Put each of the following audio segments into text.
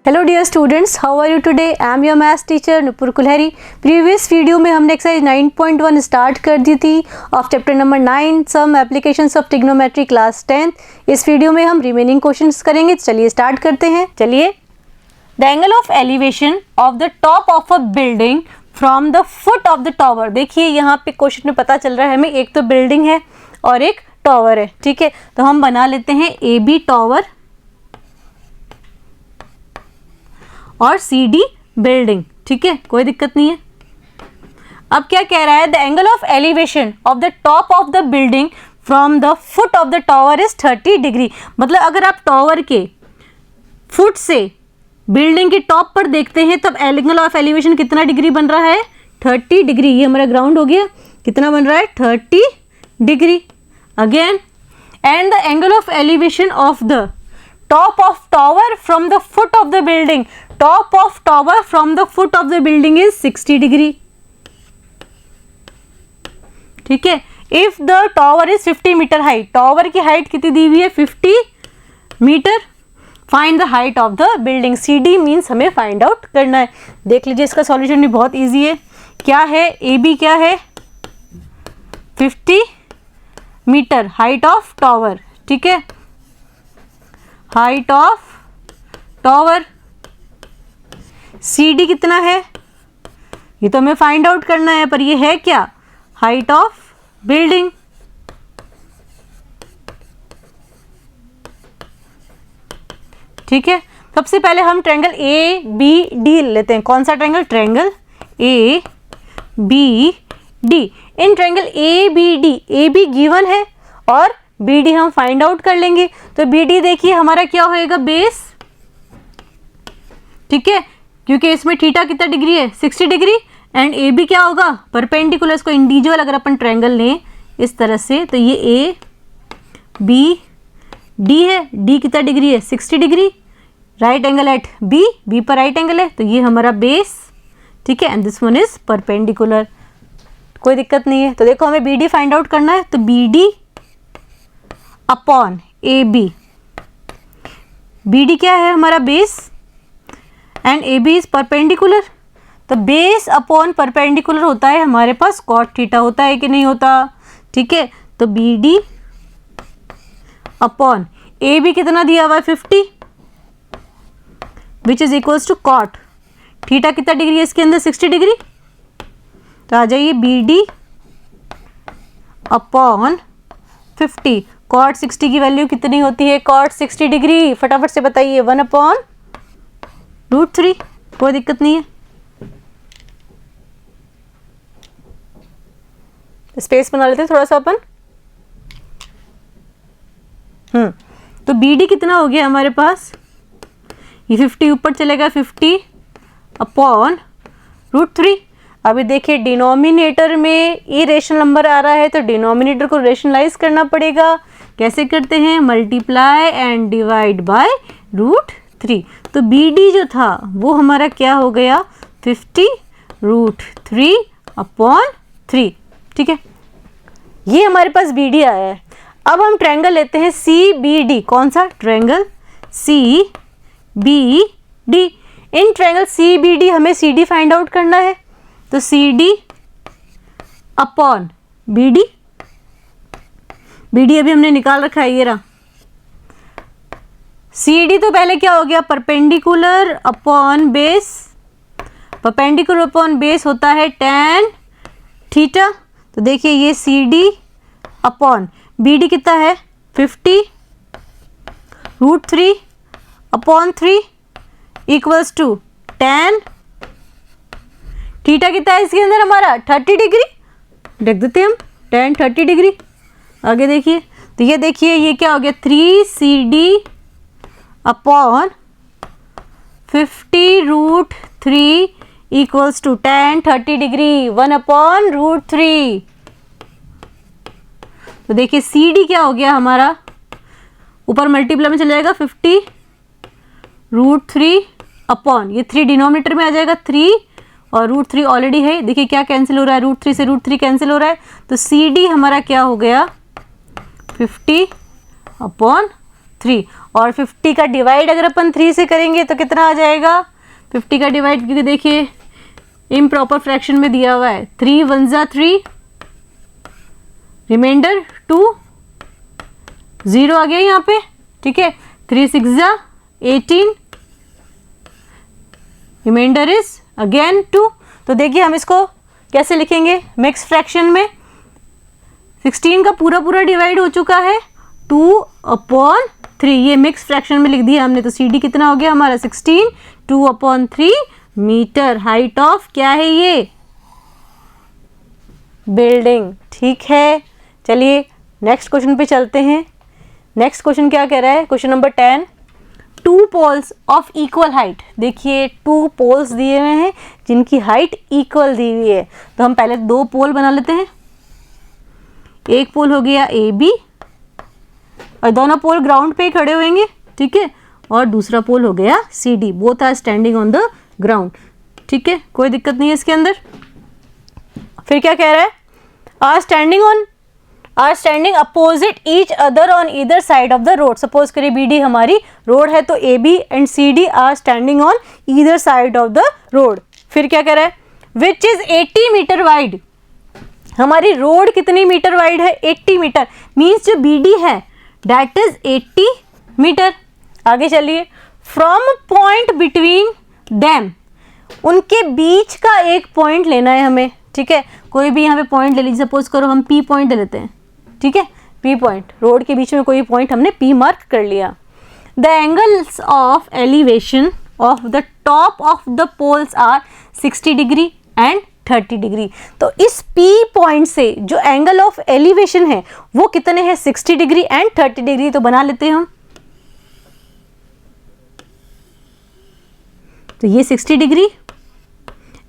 Hello dear students, how are you today? I am your maths teacher Nupur Kulhari. Previous video में हमने exercise 9.1 start कर दी थी of chapter number 9 some applications of trigonometry class 10। इस video में हम remaining questions करेंगे। चलिए स्टार्ट करते हैं। चलिए, the angle of elevation of the top of a building from the foot of the tower. देखिए यहाँ पे क्वेश्चन में पता चल रहा है हमें, एक तो बिल्डिंग है और एक टावर है। ठीक है, तो हम बना लेते हैं ए बी टावर और सी डी बिल्डिंग। ठीक है, कोई दिक्कत नहीं है। अब क्या कह रहा है, the angle of elevation of the top of the building from the foot of the tower is 30 degree. मतलब अगर आप टावर के फुट से बिल्डिंग के टॉप पर देखते हैं तब एंगल ऑफ एलिवेशन कितना डिग्री बन रहा है? 30 डिग्री। ये हमारा ग्राउंड हो गया, कितना बन रहा है? 30 degree. Again, and the angle of elevation of the top of tower from the foot of the building, top of tower from the foot of the building is 60 degree. ठीक है, if the tower is 50 meter high, tower की height कितनी दी हुई है? 50 metre. find the height of the building, CD means हमें find out करना है। देख लीजिए, इसका सॉल्यूशन भी बहुत इजी है। क्या है? AB क्या है? 50 मीटर हाइट ऑफ टावर। ठीक है, height of tower. C D कितना है? ये तो हमें फाइंड आउट करना है, पर ये है क्या? Height of building. ठीक है, सबसे पहले हम ट्रायंगल ए बी डी लेते हैं। कौन सा triangle? Triangle A B D. In triangle A B D, A B given है और बी डी हम फाइंड आउट कर लेंगे। तो बी डी देखिए हमारा क्या होएगा? बेस। ठीक है, क्योंकि इसमें थीटा कितना डिग्री है? 60 डिग्री। एंड ए बी क्या होगा? परपेंडिकुलर। इसको इंडिविजुअल अगर अपन ट्रायंगल लें इस तरह से तो ये ए बी डी है। डी कितना डिग्री है? 60 degree. Right angle at B, B पर राइट एंगल है तो ये हमारा बेस। ठीक है, and this one is perpendicular. कोई दिक्कत नहीं है। तो देखो हमें बी डी फाइंड आउट करना है, तो B D upon A B. B D क्या है? हमारा base and A B is perpendicular. तो बेस अपॉन परपेंडिकुलर होता है हमारे पास कॉट थीटा। होता है कि नहीं होता? ठीक है, तो B D upon A B कितना दिया हुआ है? 50, which is equals to cot theta कितना डिग्री है इसके अंदर? 60 डिग्री। तो आ जाइए बी डी अपॉन 50। कॉट 60 की वैल्यू कितनी होती है? कॉट 60 डिग्री फटाफट से बताइए। 1/√3। कोई दिक्कत नहीं है। स्पेस बना लेते हैं थोड़ा सा अपन। तो बी डी कितना हो गया हमारे पास? ये 50 ऊपर चलेगा, 50 अपॉन √3। अभी देखिए डिनोमिनेटर में इरेशनल नंबर आ रहा है तो डिनोमिनेटर को रेशनलाइज करना पड़ेगा। कैसे करते हैं? Multiply and divide by √3। तो बी डी जो था वो हमारा क्या हो गया? 50√3 अपॉन 3। ठीक है, ये हमारे पास बी डी आया है। अब हम ट्रायंगल लेते हैं सी बी डी। कौन सा? Triangle C B D. In triangle C B D हमें सी डी फाइंड आउट करना है, तो C D upon B D. B D अभी हमने निकाल रखा है, ये रहा। सी डी तो पहले क्या हो गया? Perpendicular upon base. Perpendicular upon base होता है tan थीटा। तो देखिए ये C D upon B D कितना है? 50√3 upon 3 equals to tan theta कितना है इसके अंदर हमारा? 30 डिग्री। देख देते हैं हम, tan 30 डिग्री। आगे देखिए, तो ये देखिए ये क्या हो गया? 3CD upon 50√3 equals to tan 30 degree 1/√3। तो देखिए CD क्या हो गया हमारा? ऊपर मल्टीप्लाई में चला जाएगा 50√3 अपॉन, ये 3 डिनोमिनेटर में आ जाएगा 3 और √3 ऑलरेडी है। देखिए क्या कैंसिल हो रहा है? √3 से √3 कैंसिल हो रहा है। तो CD हमारा क्या हो गया? 50/3 3 और 50 का डिवाइड अगर अपन 3 से करेंगे तो कितना आ जाएगा? 50 का डिवाइड, क्योंकि देखिए इम्प्रॉपर फ्रैक्शन में दिया हुआ है, 3 1 जा 3, रिमाइंडर 2, 0 आ गया यहाँ पे, ठीक है, 3 6 जा 18, रिमाइंडर इज अगेन 2। तो देखिए हम इसको कैसे लिखेंगे मिक्स फ्रैक्शन में, 16 का पूरा पूरा डिवाइड हो चुका है, 2/3, ये मिक्स फ्रैक्शन में लिख दिया हमने। तो सी डी कितना हो गया हमारा? 16, 2/3 मीटर। हाइट ऑफ क्या है ये? बिल्डिंग, ठीक है। चलिए नेक्स्ट क्वेश्चन पे चलते हैं। नेक्स्ट क्वेश्चन क्या कह रहा है? Question number 10, 2 poles of equal height. देखिए 2 पोल्स दिए हुए हैं जिनकी हाइट इक्वल दी हुई है, तो हम पहले 2 पोल बना लेते हैं। एक पोल हो गया ए बी, और दोनों पोल ग्राउंड पे ही खड़े होंगे, ठीक है, और दूसरा पोल हो गया C D, both are standing on the ground, ठीक है, कोई दिक्कत नहीं है इसके अंदर। फिर क्या कह रहा है? Are standing opposite each other on either side of the road. Suppose करिए बी डी हमारी रोड है, तो A B and C D are standing on either side of the road. फिर क्या कह रहा है? Which is 80 meter wide. हमारी रोड कितनी मीटर वाइड है? 80 मीटर, मीन्स जो बी डी है दैट इज 80 मीटर। आगे चलिए, फ्रॉम पॉइंट बिटवीन डैम, उनके बीच का एक पॉइंट लेना है हमें, ठीक है, कोई भी यहाँ पे पॉइंट ले लीजिए। सपोज करो हम पी पॉइंट ले लेते हैं, ठीक है, पी पॉइंट, रोड के बीच में कोई पॉइंट हमने पी मार्क कर लिया। The angles of elevation of the top of the poles are 60 degree and 30 degree. तो इस P पॉइंट से जो एंगल ऑफ एलिवेशन है वो कितने हैं? 60 डिग्री एंड 30 डिग्री। तो बना लेते हैं हम। तो ये 60 degree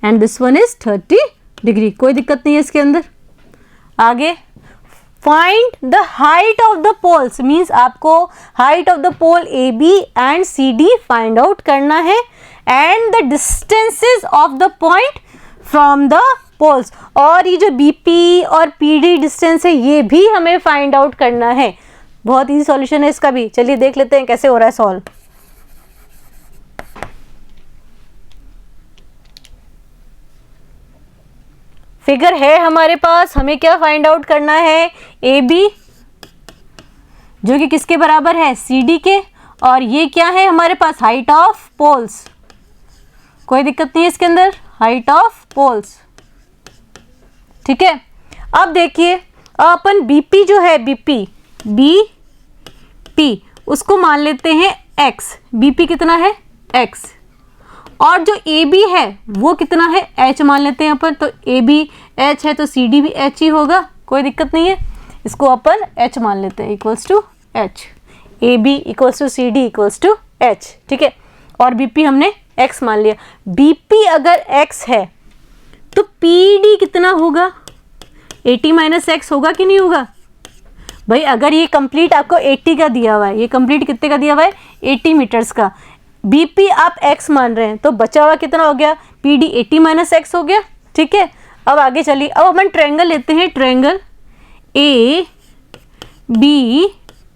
and this one is 30 degree, कोई दिक्कत नहीं है इसके अंदर। आगे, find the height of the poles, means आपको height of the pole A B and C D find out करना है, and the distances of the point from the poles. और ये जो बीपी और पीडी डिस्टेंस है ये भी हमें फाइंड आउट करना है। बहुत इजी सॉल्यूशन है इसका भी। चलिए देख लेते हैं कैसे हो रहा है सॉल्व। फिगर है हमारे पास, हमें क्या फाइंड आउट करना है? ए बी जो कि किसके बराबर है? सी डी के, और ये क्या है हमारे पास? हाइट ऑफ पोल्स, कोई दिक्कत नहीं है इसके अंदर, हाइट ऑफ पोल्स, ठीक है। अब देखिए अपन बीपी जो है, बीपी बीपी उसको मान लेते हैं एक्स, बीपी कितना है? एक्स, और जो ए बी है वो कितना है? एच मान लेते हैं अपन। तो ए बी एच है तो सी डी भी एच ही होगा, कोई दिक्कत नहीं है, इसको अपन एच मान लेते हैं, equals to H, A B equals to C D equals to H, ठीक है। और बीपी हमने एक्स मान लिया। बीपी अगर एक्स है तो पी डी कितना होगा? 80 माइनस एक्स होगा कि नहीं होगा? भाई अगर ये कंप्लीट आपको 80 का दिया हुआ है, ये कंप्लीट कितने का दिया हुआ है? 80 मीटर्स का। बीपी आप x मान रहे हैं तो बचा हुआ कितना हो गया? पीडी 80 माइनस एक्स हो गया, ठीक है। अब आगे चलिए, अब अपन ट्रायंगल लेते हैं, ट्रायंगल ए बी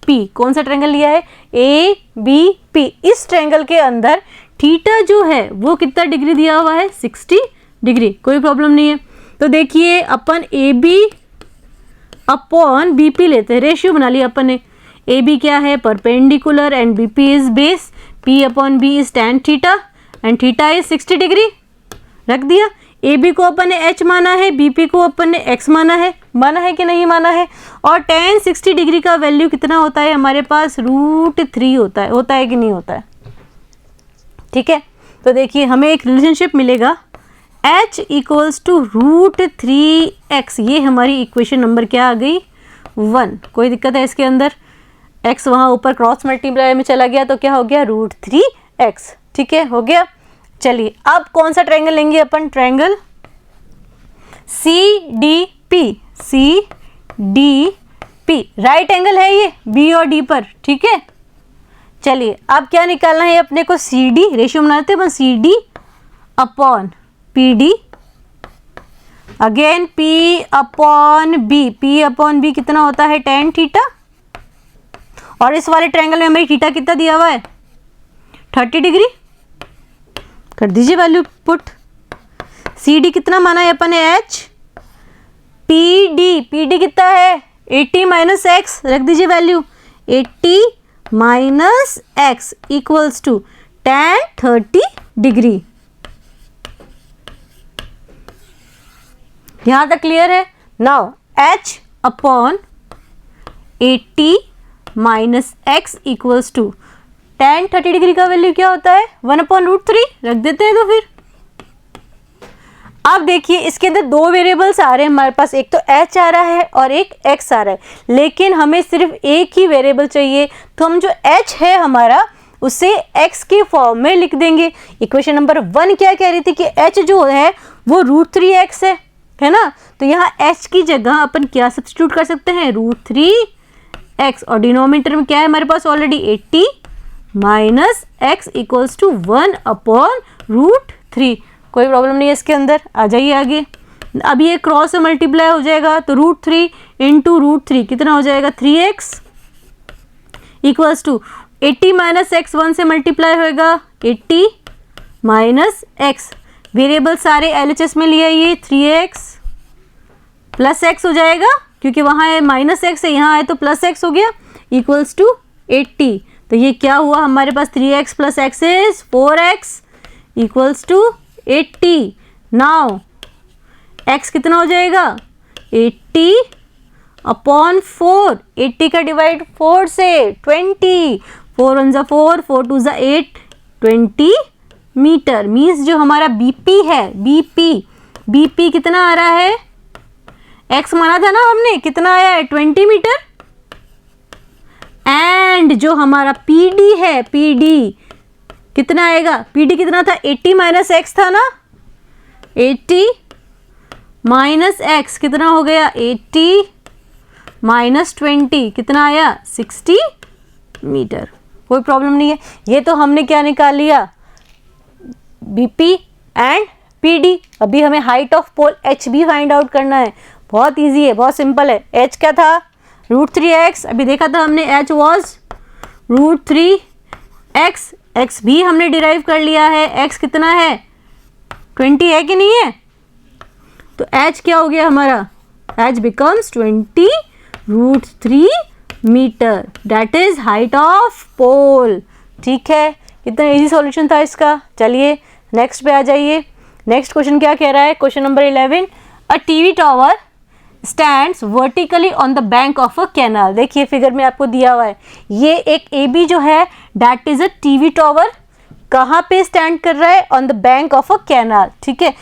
पी। कौन सा ट्रायंगल लिया है? A B P. इस ट्रायंगल के अंदर थीटा जो है वो कितना डिग्री दिया हुआ है? 60 डिग्री, कोई प्रॉब्लम नहीं है। तो देखिए अपन A B upon B P लेते हैं, रेशियो बना लिया अपन ने। ए बी क्या है? Perpendicular and B P is base, P upon B is tan theta and theta is 60 degree, रख दिया। ए बी को अपन ने h माना है, बी पी को अपन ने x माना है कि नहीं माना है। और tan 60 डिग्री का वैल्यू कितना होता है हमारे पास? √3 होता है कि नहीं होता है, ठीक है। तो देखिए हमें एक रिलेशनशिप मिलेगा h इक्वल्स टू √3x, ये हमारी इक्वेशन नंबर क्या आ गई? 1। कोई दिक्कत है इसके अंदर? x वहाँ ऊपर क्रॉस मल्टीप्लाई में चला गया तो क्या हो गया? √3x, ठीक है, हो गया। चलिए अब कौन सा ट्रायंगल लेंगे अपन? Triangle C D P, right angle है ये बी और डी पर, ठीक है। चलिए अब क्या निकालना है अपने को? सी डी, रेशियो बनाते हैं C D upon P D, again P upon B, P upon B कितना होता है? tan थीटा, और इस वाले ट्रायंगल में हमें थीटा कितना दिया हुआ है 30 डिग्री। कर दीजिए वैल्यू पुट। सी डी कितना माना है अपन ने एच, पी डी कितना है 80 माइनस एक्स, रख दीजिए value 80 minus x equals to tan 30 degree. यहां तक क्लियर है। Now h upon 80 minus x equals to tan 30 degree का वैल्यू क्या होता है 1/√3, रख देते हैं। तो फिर अब देखिए इसके अंदर दो वेरिएबल्स आ रहे हैं हमारे पास, एक तो h आ रहा है और एक x आ रहा है, लेकिन हमें सिर्फ एक ही वेरिएबल चाहिए, तो हम जो h है हमारा उसे x के फॉर्म में लिख देंगे। इक्वेशन नंबर 1 क्या कह रही थी कि h जो है वो √3x है ना, तो यहाँ h की जगह अपन क्या सब्स्टिट्यूट कर सकते हैं √3x, और डिनोमिनेटर में क्या है हमारे पास already 80 minus x equals to 1/√3। कोई प्रॉब्लम नहीं है इसके अंदर। आ जाइए आगे। अब ये क्रॉस से मल्टीप्लाई हो जाएगा तो √3 इंटू √3 कितना हो जाएगा 3x equals to 80 minus x 1 से मल्टीप्लाई होएगा 80 माइनस एक्स, वेरिएबल सारे LHS में लिए ये 3x प्लस एक्स हो जाएगा, क्योंकि वहाँ है माइनस एक्स है, यहाँ है तो प्लस एक्स हो गया, इक्वल्स टू 80। तो ये क्या हुआ हमारे पास 3x plus X is 4x equals to 80। Now x कितना हो जाएगा 80 अपॉन 4, 80 का डिवाइड 4 से 20, 4 1 4, 4 2 8, 20 मीटर। मीन्स जो हमारा BP है, BP कितना आ रहा है, x माना था ना हमने, कितना आया है 20 मीटर। एंड जो हमारा PD है, PD कितना आएगा, PD कितना था 80 माइनस एक्स था ना, 80 माइनस एक्स कितना हो गया 80 माइनस 20 कितना आया 60 मीटर। कोई प्रॉब्लम नहीं है। ये तो हमने क्या निकाल लिया BP एंड PD। अभी हमें हाइट ऑफ पोल H भी फाइंड आउट करना है। बहुत इजी है, बहुत सिंपल है। H क्या था √3x, अभी देखा था हमने H वॉज √3x, x भी हमने डिराइव कर लिया है, x कितना है 20 है कि नहीं है, तो h क्या हो गया हमारा, h becomes 20 √3 metre, that is height of pole. ठीक है, कितना इजी सॉल्यूशन था इसका। चलिए नेक्स्ट पे आ जाइए। नेक्स्ट क्वेश्चन क्या कह रहा है, question number 11, a TV tower stands vertically on the bank of a canal. देखिए फिगर में आपको दिया हुआ है, ये एक AB जो है that is a TV tower, कहाँ पे स्टैंड कर रहा है, on the bank of a canal. ठीक है,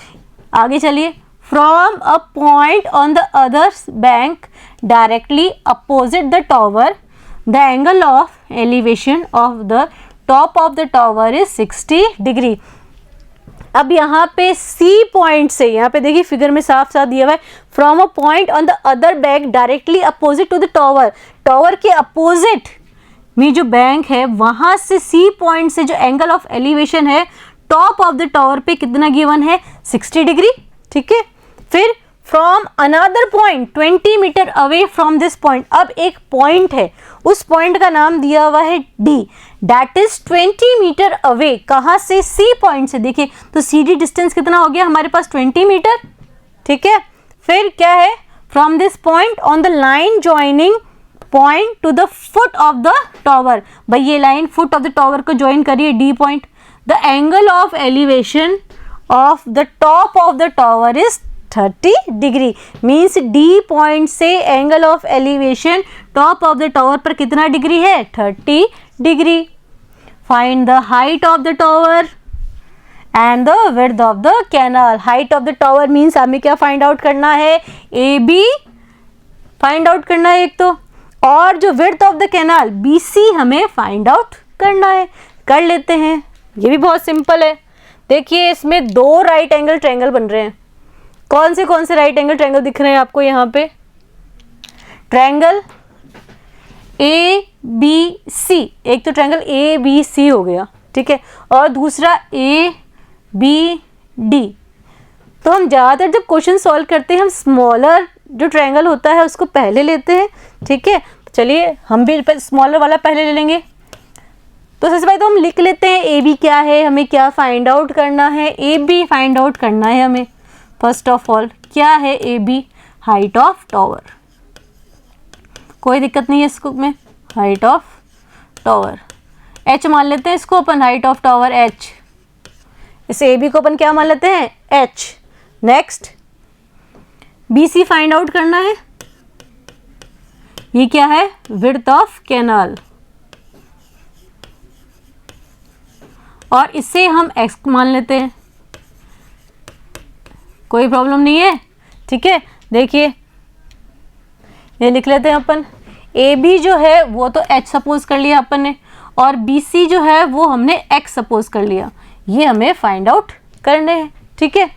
आगे चलिए। From a point on the other bank directly opposite the tower, the angle of elevation of the top of the tower is 60 degree. अब यहाँ पे C पॉइंट से, यहाँ पे देखिए फिगर में साफ साफ दिया हुआ है, from a point on the other bank directly opposite to the tower, tower के अपोजिट में जो बैंक है वहां से C पॉइंट से जो एंगल ऑफ एलिवेशन है टॉप ऑफ द टावर पे कितना गिवन है 60 डिग्री। ठीक है, फिर from another point 20 meter away from this point, अब एक पॉइंट है, उस पॉइंट का नाम दिया हुआ है D, that is 20 meter away, कहाँ से C पॉइंट से। देखिए तो CD डिस्टेंस कितना हो गया हमारे पास 20 मीटर। ठीक है, फिर क्या है, from this point on the line joining point to the foot of the tower, भाई ये line foot of the tower को ज्वाइन करिए D point, the angle of elevation of the top of the tower is 30 degree. Means D point से angle of elevation top of the tower पर कितना degree है 30 degree. Find the height of the tower and the width of the canal. Height of the tower means हमें क्या find out करना है, AB find out करना है एक तो, और जो width of the canal BC हमें फाइंड आउट करना है। कर लेते हैं, ये भी बहुत सिंपल है। देखिए इसमें दो राइट एंगल ट्रायंगल बन रहे हैं। कौन से राइट एंगल ट्रायंगल दिख रहे हैं आपको यहाँ पे, ट्रायंगल ABC, एक तो ट्रायंगल ABC हो गया, ठीक है, और दूसरा ABD। तो हम ज़्यादातर जब क्वेश्चन सॉल्व करते हैं हम स्मॉलर जो ट्रायंगल होता है उसको पहले लेते हैं। ठीक है, चलिए हम भी स्मॉलर वाला पहले ले लेंगे। तो सबसे पहले तो हम लिख लेते हैं ए बी क्या है, हमें क्या फाइंड आउट करना है, ए बी फाइंड आउट करना है हमें। फर्स्ट ऑफ ऑल क्या है A B, height of tower, कोई दिक्कत नहीं है इसको में, हाइट ऑफ टॉवर। एच मान लेते हैं इसको अपन, हाइट ऑफ टॉवर एच, इस ए बी को अपन क्या मान लेते हैं, H. Next B C find out करना है, ये क्या है, विड्थ ऑफ कैनाल, और इसे हम एक्स मान लेते हैं, कोई प्रॉब्लम नहीं है, ठीक है। देखिए ये लिख लेते हैं अपन, ए बी जो है वो तो एच सपोज कर लिया अपन ने, और बी सी जो है वो हमने एक्स सपोज कर लिया, ये हमें फाइंड आउट करने हैं, ठीक है।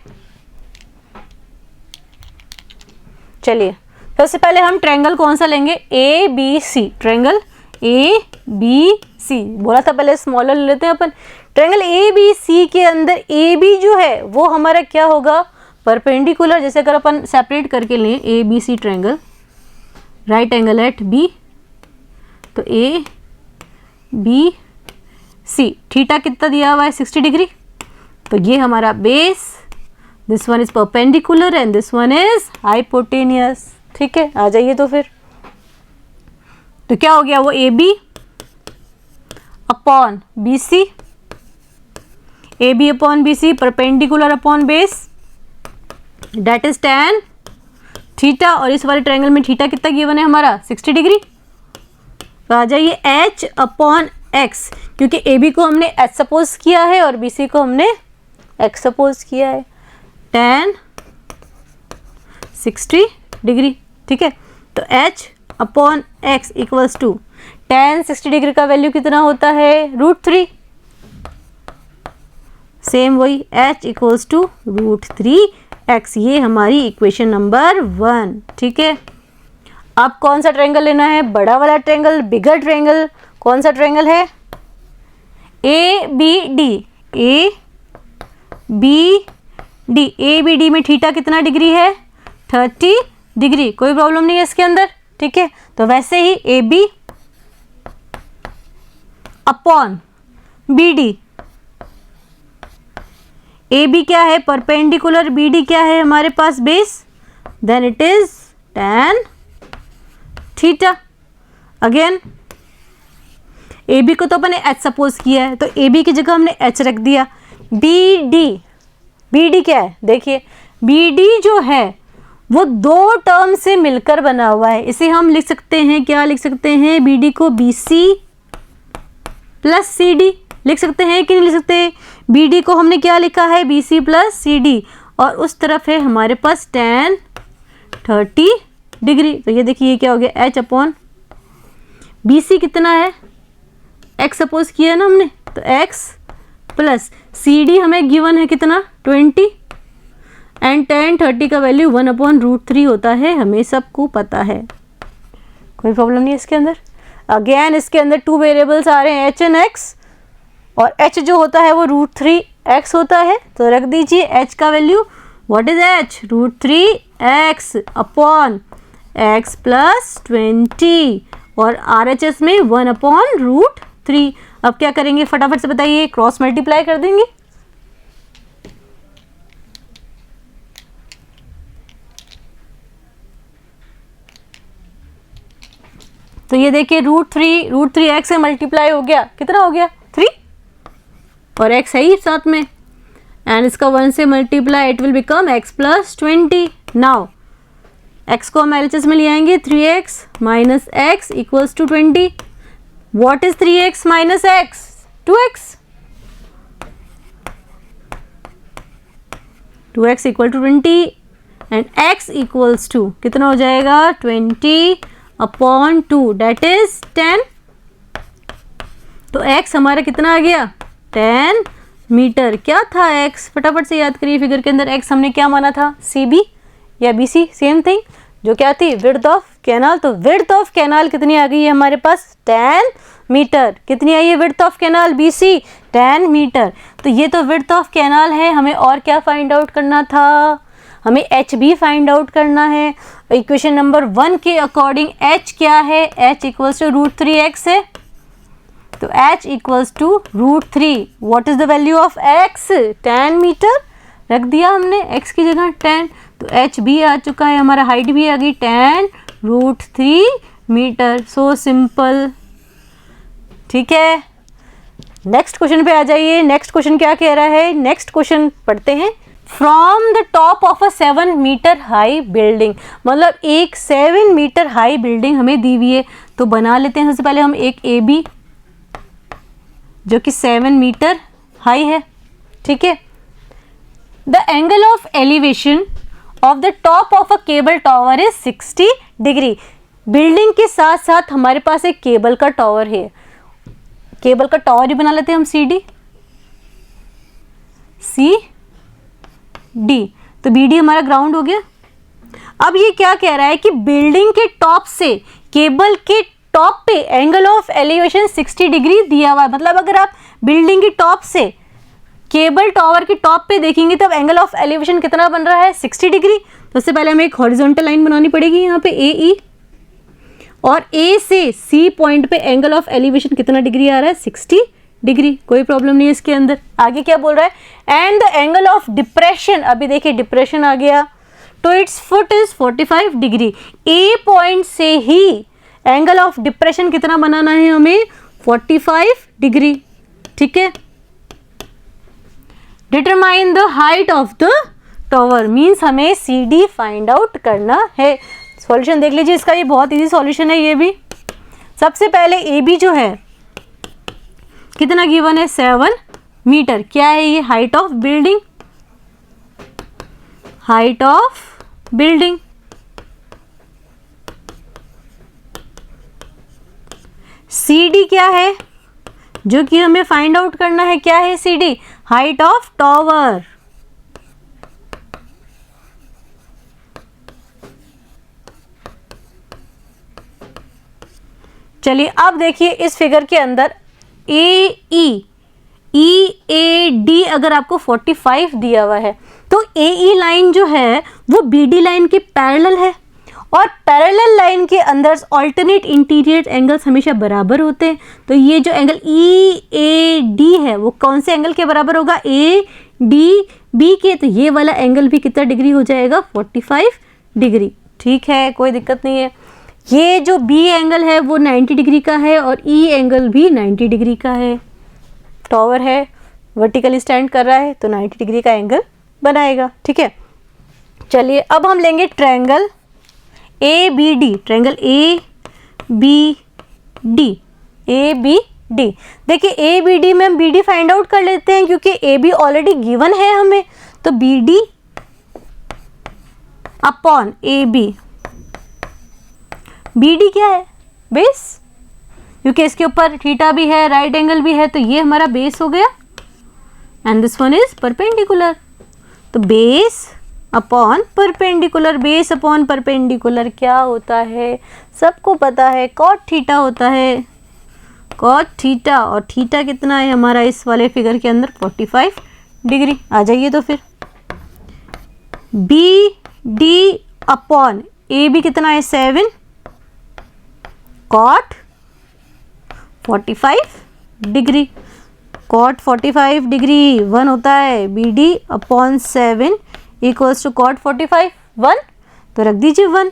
चलिए सबसे पहले हम ट्रायंगल कौन सा लेंगे, A B C, triangle A B C, बोला था पहले स्मॉलर ले लेते हैं अपन। ट्रायंगल ए बी सी के अंदर ए बी जो है वो हमारा क्या होगा, परपेंडिकुलर। जैसे अगर अपन सेपरेट करके लें A B C triangle, right angle at B, तो ए बी सी, थीटा कितना दिया हुआ है 60 डिग्री, तो ये हमारा base, this one is perpendicular and this one is hypotenuse, ठीक है। आ जाइए तो फिर, तो क्या हो गया, वो A B upon B C, A B upon B C perpendicular upon base, that is tan theta, और इस वाले ट्रायंगल में थीटा कितना गिवन है हमारा 60 डिग्री। तो आ जाइए h अपॉन एक्स, क्योंकि ए बी को हमने h सपोज किया है और बी सी को हमने x सपोज किया है, tan 60 डिग्री, ठीक है। तो h upon x equals to tan 60 degree का वैल्यू कितना होता है, √3, सेम वही h इक्वल्स टू √3x, ये हमारी इक्वेशन नंबर 1, ठीक है। अब कौन सा ट्रायंगल लेना है, बड़ा वाला ट्रायंगल, बिगर ट्रायंगल। कौन सा ट्रायंगल है, A B D, A B D, A B D में थीटा कितना डिग्री है 30 डिग्री, कोई प्रॉब्लम नहीं है इसके अंदर, ठीक है। तो वैसे ही A B upon B D, A B क्या है परपेंडिकुलर, बी डी क्या है हमारे पास base, then it is tan theta. Again A B को तो अपने एच सपोज किया है, तो ए बी की जगह हमने एच रख दिया। बी डी क्या है, देखिए बी डी जो है वो दो टर्म से मिलकर बना हुआ है, इसे हम लिख सकते हैं, क्या लिख सकते हैं, बी डी को B C plus C D लिख सकते हैं कि नहीं लिख सकते। बी डी को हमने क्या लिखा है, B C plus C D, और उस तरफ है हमारे पास tan 30 डिग्री। तो ये देखिए क्या हो गया, h अपॉन बी सी कितना है, x सपोज किया है ना हमने, तो x प्लस सी डी हमें गिवन है कितना 20, एंड tan 30 का वैल्यू 1/√3 होता है, हमें सबको पता है, कोई प्रॉब्लम नहीं है इसके अंदर। अगेन इसके अंदर 2 वेरिएबल्स आ रहे हैं h एंड x, और h जो होता है वो √3x होता है, तो रख दीजिए h का value, what is h, √3x upon x plus 20, और RHS में 1/√3। अब क्या करेंगे फटाफट से बताइए, क्रॉस मल्टीप्लाई कर देंगे, तो ये देखिए √3x से मल्टीप्लाई हो गया, कितना हो गया 3, और x है ही साथ में, एंड इसका 1 से multiply, it will become x plus 20। Now x को हम LHS में ले आएंगे, 3x minus x equals to 20। What is 3x minus x, 2x, 2x equal to 20, and x equals to कितना हो जाएगा 20/2, डेट इज 10। तो x हमारा कितना आ गया 10 मीटर। क्या था x, फटाफट से याद करिए, फिगर के अंदर x हमने क्या माना था, CB या BC, सेम थिंग, जो क्या थी विड्थ ऑफ कैनाल। तो विड्थ ऑफ कैनाल कितनी आ गई है हमारे पास 10 मीटर। कितनी आई है width of canal BC, 10 metre. तो ये तो विड्थ ऑफ कैनाल है, हमें और क्या फाइंड आउट करना था, हमें एच बी फाइंड आउट करना है। इक्वेशन नंबर 1 के अकॉर्डिंग एच क्या है, एच इक्वल्स टू √3x है, तो h equals to √3। What is the value of x, 10 metre रख दिया हमने x की जगह 10, तो h भी आ चुका है, हमारा हाइट भी आ गई 10 √3 मीटर। So simple. ठीक है, नेक्स्ट क्वेश्चन पे आ जाइए। नेक्स्ट क्वेश्चन क्या कह रहा है, नेक्स्ट क्वेश्चन पढ़ते हैं। From the top of a 7 metre high building, मतलब एक 7 मीटर हाई बिल्डिंग हमें दी हुई है, तो बना लेते हैं सबसे पहले हम एक ए बी जो कि 7 मीटर हाई है। ठीक है, the angle of elevation of the top of a cable tower is 60 degree. Building के साथ साथ हमारे पास एक केबल का टावर है, केबल का टावर ही बना लेते हैं हम सी डी, तो बी डी हमारा ग्राउंड हो गया। अब ये क्या कह रहा है कि बिल्डिंग के टॉप से केबल के टॉप पे एंगल ऑफ एलिवेशन 60 डिग्री दिया हुआ है। मतलब अगर आप बिल्डिंग की टॉप से केबल टावर की टॉप पे देखेंगे तब एंगल ऑफ एलिवेशन कितना बन रहा है, 60 डिग्री। तो उससे पहले हमें एक हॉरिजॉन्टल लाइन बनानी पड़ेगी यहाँ पे ए ई, और ए से सी पॉइंट पे एंगल ऑफ एलिवेशन कितना डिग्री आ रहा है, 60 डिग्री। कोई प्रॉब्लम नहीं है इसके अंदर। आगे क्या बोल रहा है, and the angle of depression, अभी देखिए डिप्रेशन आ गया, तो it's foot is 45 degree. A point से ही एंगल ऑफ डिप्रेशन कितना बनाना है हमें, 45 डिग्री। ठीक है, determine the height of the tower, means हमें सी डी फाइंड आउट करना है। सॉल्यूशन देख लीजिए इसका, ये बहुत इजी सॉल्यूशन है ये भी। सबसे पहले ए बी जो है कितना गिवन है, 7 मीटर। क्या है ये, height of building, height of building. C D क्या है जो कि हमें फाइंड आउट करना है, क्या है C D, height of tower. चलिए अब देखिए इस फिगर के अंदर ए ए डी अगर आपको 45 दिया हुआ है तो ए ई लाइन जो है वो बी डी लाइन के पैरेलल है, और पैरेलल लाइन के अंदर ऑल्टरनेट इंटीरियर एंगल्स हमेशा बराबर होते हैं। तो ये जो एंगल ई ए डी है वो कौन से एंगल के बराबर होगा, ए डी बी के, तो ये वाला एंगल भी कितना डिग्री हो जाएगा, 45 डिग्री। ठीक है, कोई दिक्कत नहीं है। ये जो बी एंगल है वो 90 डिग्री का है और ई एंगल भी 90 डिग्री का है। टावर है, वर्टिकली स्टैंड कर रहा है तो 90 डिग्री का एंगल बनाएगा। ठीक है, चलिए अब हम लेंगे triangle A B D, triangle A B D, A B D. देखिए ए बी डी में हम बी डी फाइंड आउट कर लेते हैं क्योंकि ए बी ऑलरेडी गिवन है हमें, तो B D upon A B, B D क्या है, बेस, क्योंकि इसके ऊपर थीटा भी है, राइट एंगल भी है, तो ये हमारा बेस हो गया, and this one is perpendicular. तो base upon perpendicular, base upon perpendicular क्या होता है, सबको पता है, कॉट थीटा होता है, कॉट थीटा। और थीटा कितना है हमारा इस वाले फिगर के अंदर, 45 डिग्री। आ जाइए तो फिर B D upon A B कितना है, 7 कॉट 45 डिग्री, कॉट 45 डिग्री 1 होता है, B D upon 7 equals to cot 45 1, तो रख दीजिए 1।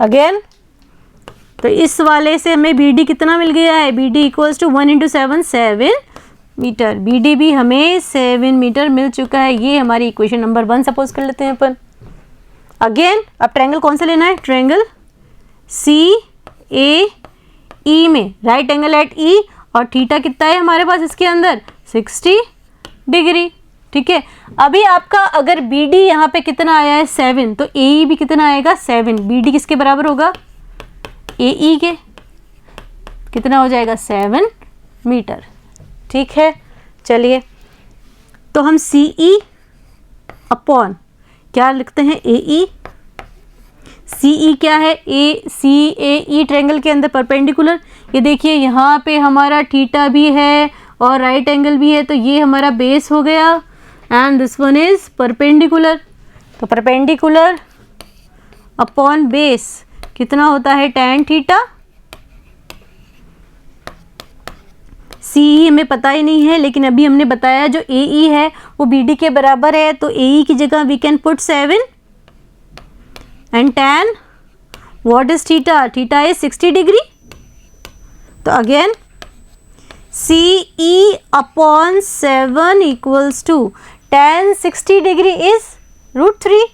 अगेन तो इस वाले से हमें बी डी कितना मिल गया है, B D equals to 1 into 7 7 metre, B D भी हमें 7 मीटर मिल चुका है। ये हमारी इक्वेशन नंबर 1 सपोज कर लेते हैं अपन। अगेन अब ट्रायंगल कौन सा लेना है, ट्रायंगल सी ए ई में, राइट एंगल एट ई, और थीटा कितना है हमारे पास इसके अंदर, 60 डिग्री। ठीक है, अभी आपका अगर बी डी यहाँ पे कितना आया है 7, तो ए ई भी कितना आएगा 7, बी डी किसके बराबर होगा, ए ई के, कितना हो जाएगा 7 मीटर। ठीक है, चलिए तो हम सी ई अपॉन क्या लिखते हैं, ए ई, CE क्या है, CAE ट्रायंगल के अंदर परपेंडिकुलर। ये देखिए यहाँ पे हमारा थीटा भी है और राइट एंगल भी है, तो ये हमारा बेस हो गया and this one is perpendicular. तो परपेंडिकुलर अपॉन बेस कितना होता है, tan थीटा। CE हमें पता ही नहीं है, लेकिन अभी हमने बताया जो AE है वो BD के बराबर है, तो AE की जगह we can put 7 and tan what is theta, theta is 60 degree. तो again CE upon 7 equals to tan 60 degree is √3।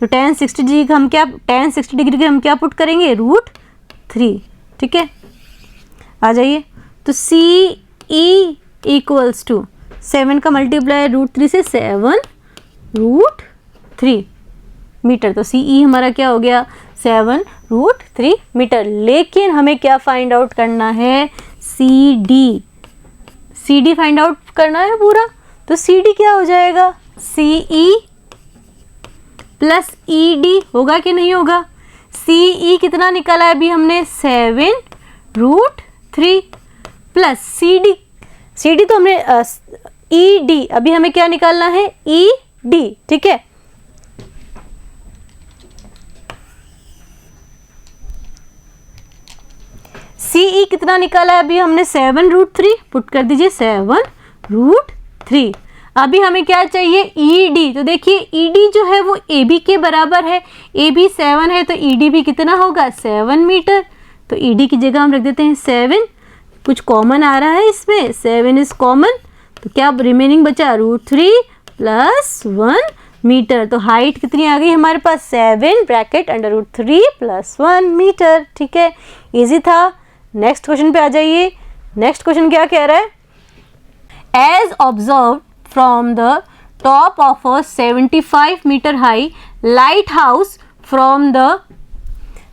तो tan 60 डिग्री का हम क्या पुट करेंगे, √3। ठीक है, आ जाइए। तो CE इक्वल्स टू 7 का मल्टीप्लाई √3 से 7 √3 मीटर। तो CE हमारा क्या हो गया, 7 √3 मीटर। लेकिन हमें क्या फाइंड आउट करना है, CD फाइंड आउट करना है पूरा। तो CD क्या हो जाएगा, CE प्लस ED होगा कि नहीं होगा। CE कितना निकाला है अभी हमने, 7 √3 प्लस CD तो हमने ED, अभी हमें क्या निकालना है, ED। ठीक है, CE कितना निकाला है अभी हमने, 7 √3, पुट कर दीजिए 7 √3। अभी हमें क्या चाहिए, ED। तो देखिए ED जो है वो AB के बराबर है, AB 7 है तो ED भी कितना होगा, 7 मीटर। तो ED की जगह हम रख देते हैं 7, कुछ कॉमन आ रहा है इसमें, 7 इज कॉमन, तो क्या रिमेनिंग बचा, √3 प्लस 1 मीटर। तो हाइट कितनी आ गई हमारे पास, 7 ब्रैकेट अंडर √3 प्लस 1 मीटर। ठीक है, इजी था। नेक्स्ट क्वेश्चन पे आ जाइए। नेक्स्ट क्वेश्चन क्या कह रहा है, as observe from the top of a 75 metre high lighthouse from the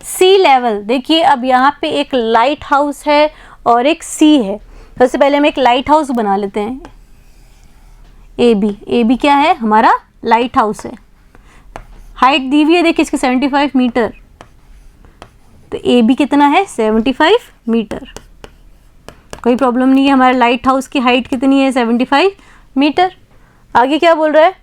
sea level. देखिए अब यहाँ पे एक लाइट हाउस है और एक सी है। सबसे पहले हम एक लाइट हाउस बना लेते हैं, AB क्या है, हमारा लाइट हाउस है। हाइट दी हुई है देखिए इसकी 75 मीटर, तो AB कितना है, 75 मीटर। कोई प्रॉब्लम नहीं है, हमारे लाइट हाउस की हाइट कितनी है, 75 मीटर। आगे क्या बोल रहा है,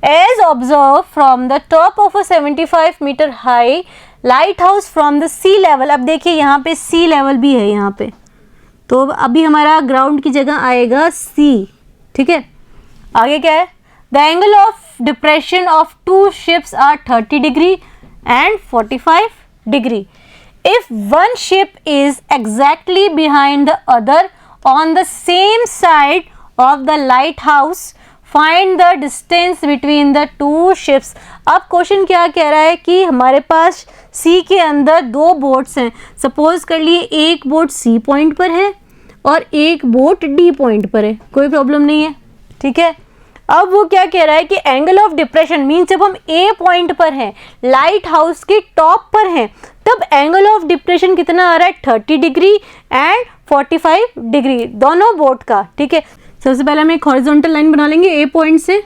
as observe from the top of a 75 metre high lighthouse from the sea level. अब देखिए यहाँ पे सी लेवल भी है यहाँ पे, तो अभी हमारा ग्राउंड की जगह आएगा सी। ठीक है, आगे क्या है, the angle of depression of two ships are 30 degree and 45 degree. If one ship is exactly behind the other on the same side of the lighthouse, find the distance between the two ships। अब question क्या कह रहा है कि हमारे पास सी के अंदर दो बोट्स हैं। सपोज कर लिए एक बोट सी पॉइंट पर है और एक बोट डी पॉइंट पर है, कोई प्रॉब्लम नहीं है। ठीक है, अब वो क्या कह रहा है कि एंगल ऑफ डिप्रेशन मीन्स जब हम ए पॉइंट पर हैं, लाइट हाउस के टॉप पर हैं, तब एंगल ऑफ डिप्रेशन कितना आ रहा है, 30 डिग्री एंड 45 डिग्री दोनों बोट का। ठीक है, सबसे पहले हम एक हॉरिजॉन्टल लाइन बना लेंगे ए पॉइंट से।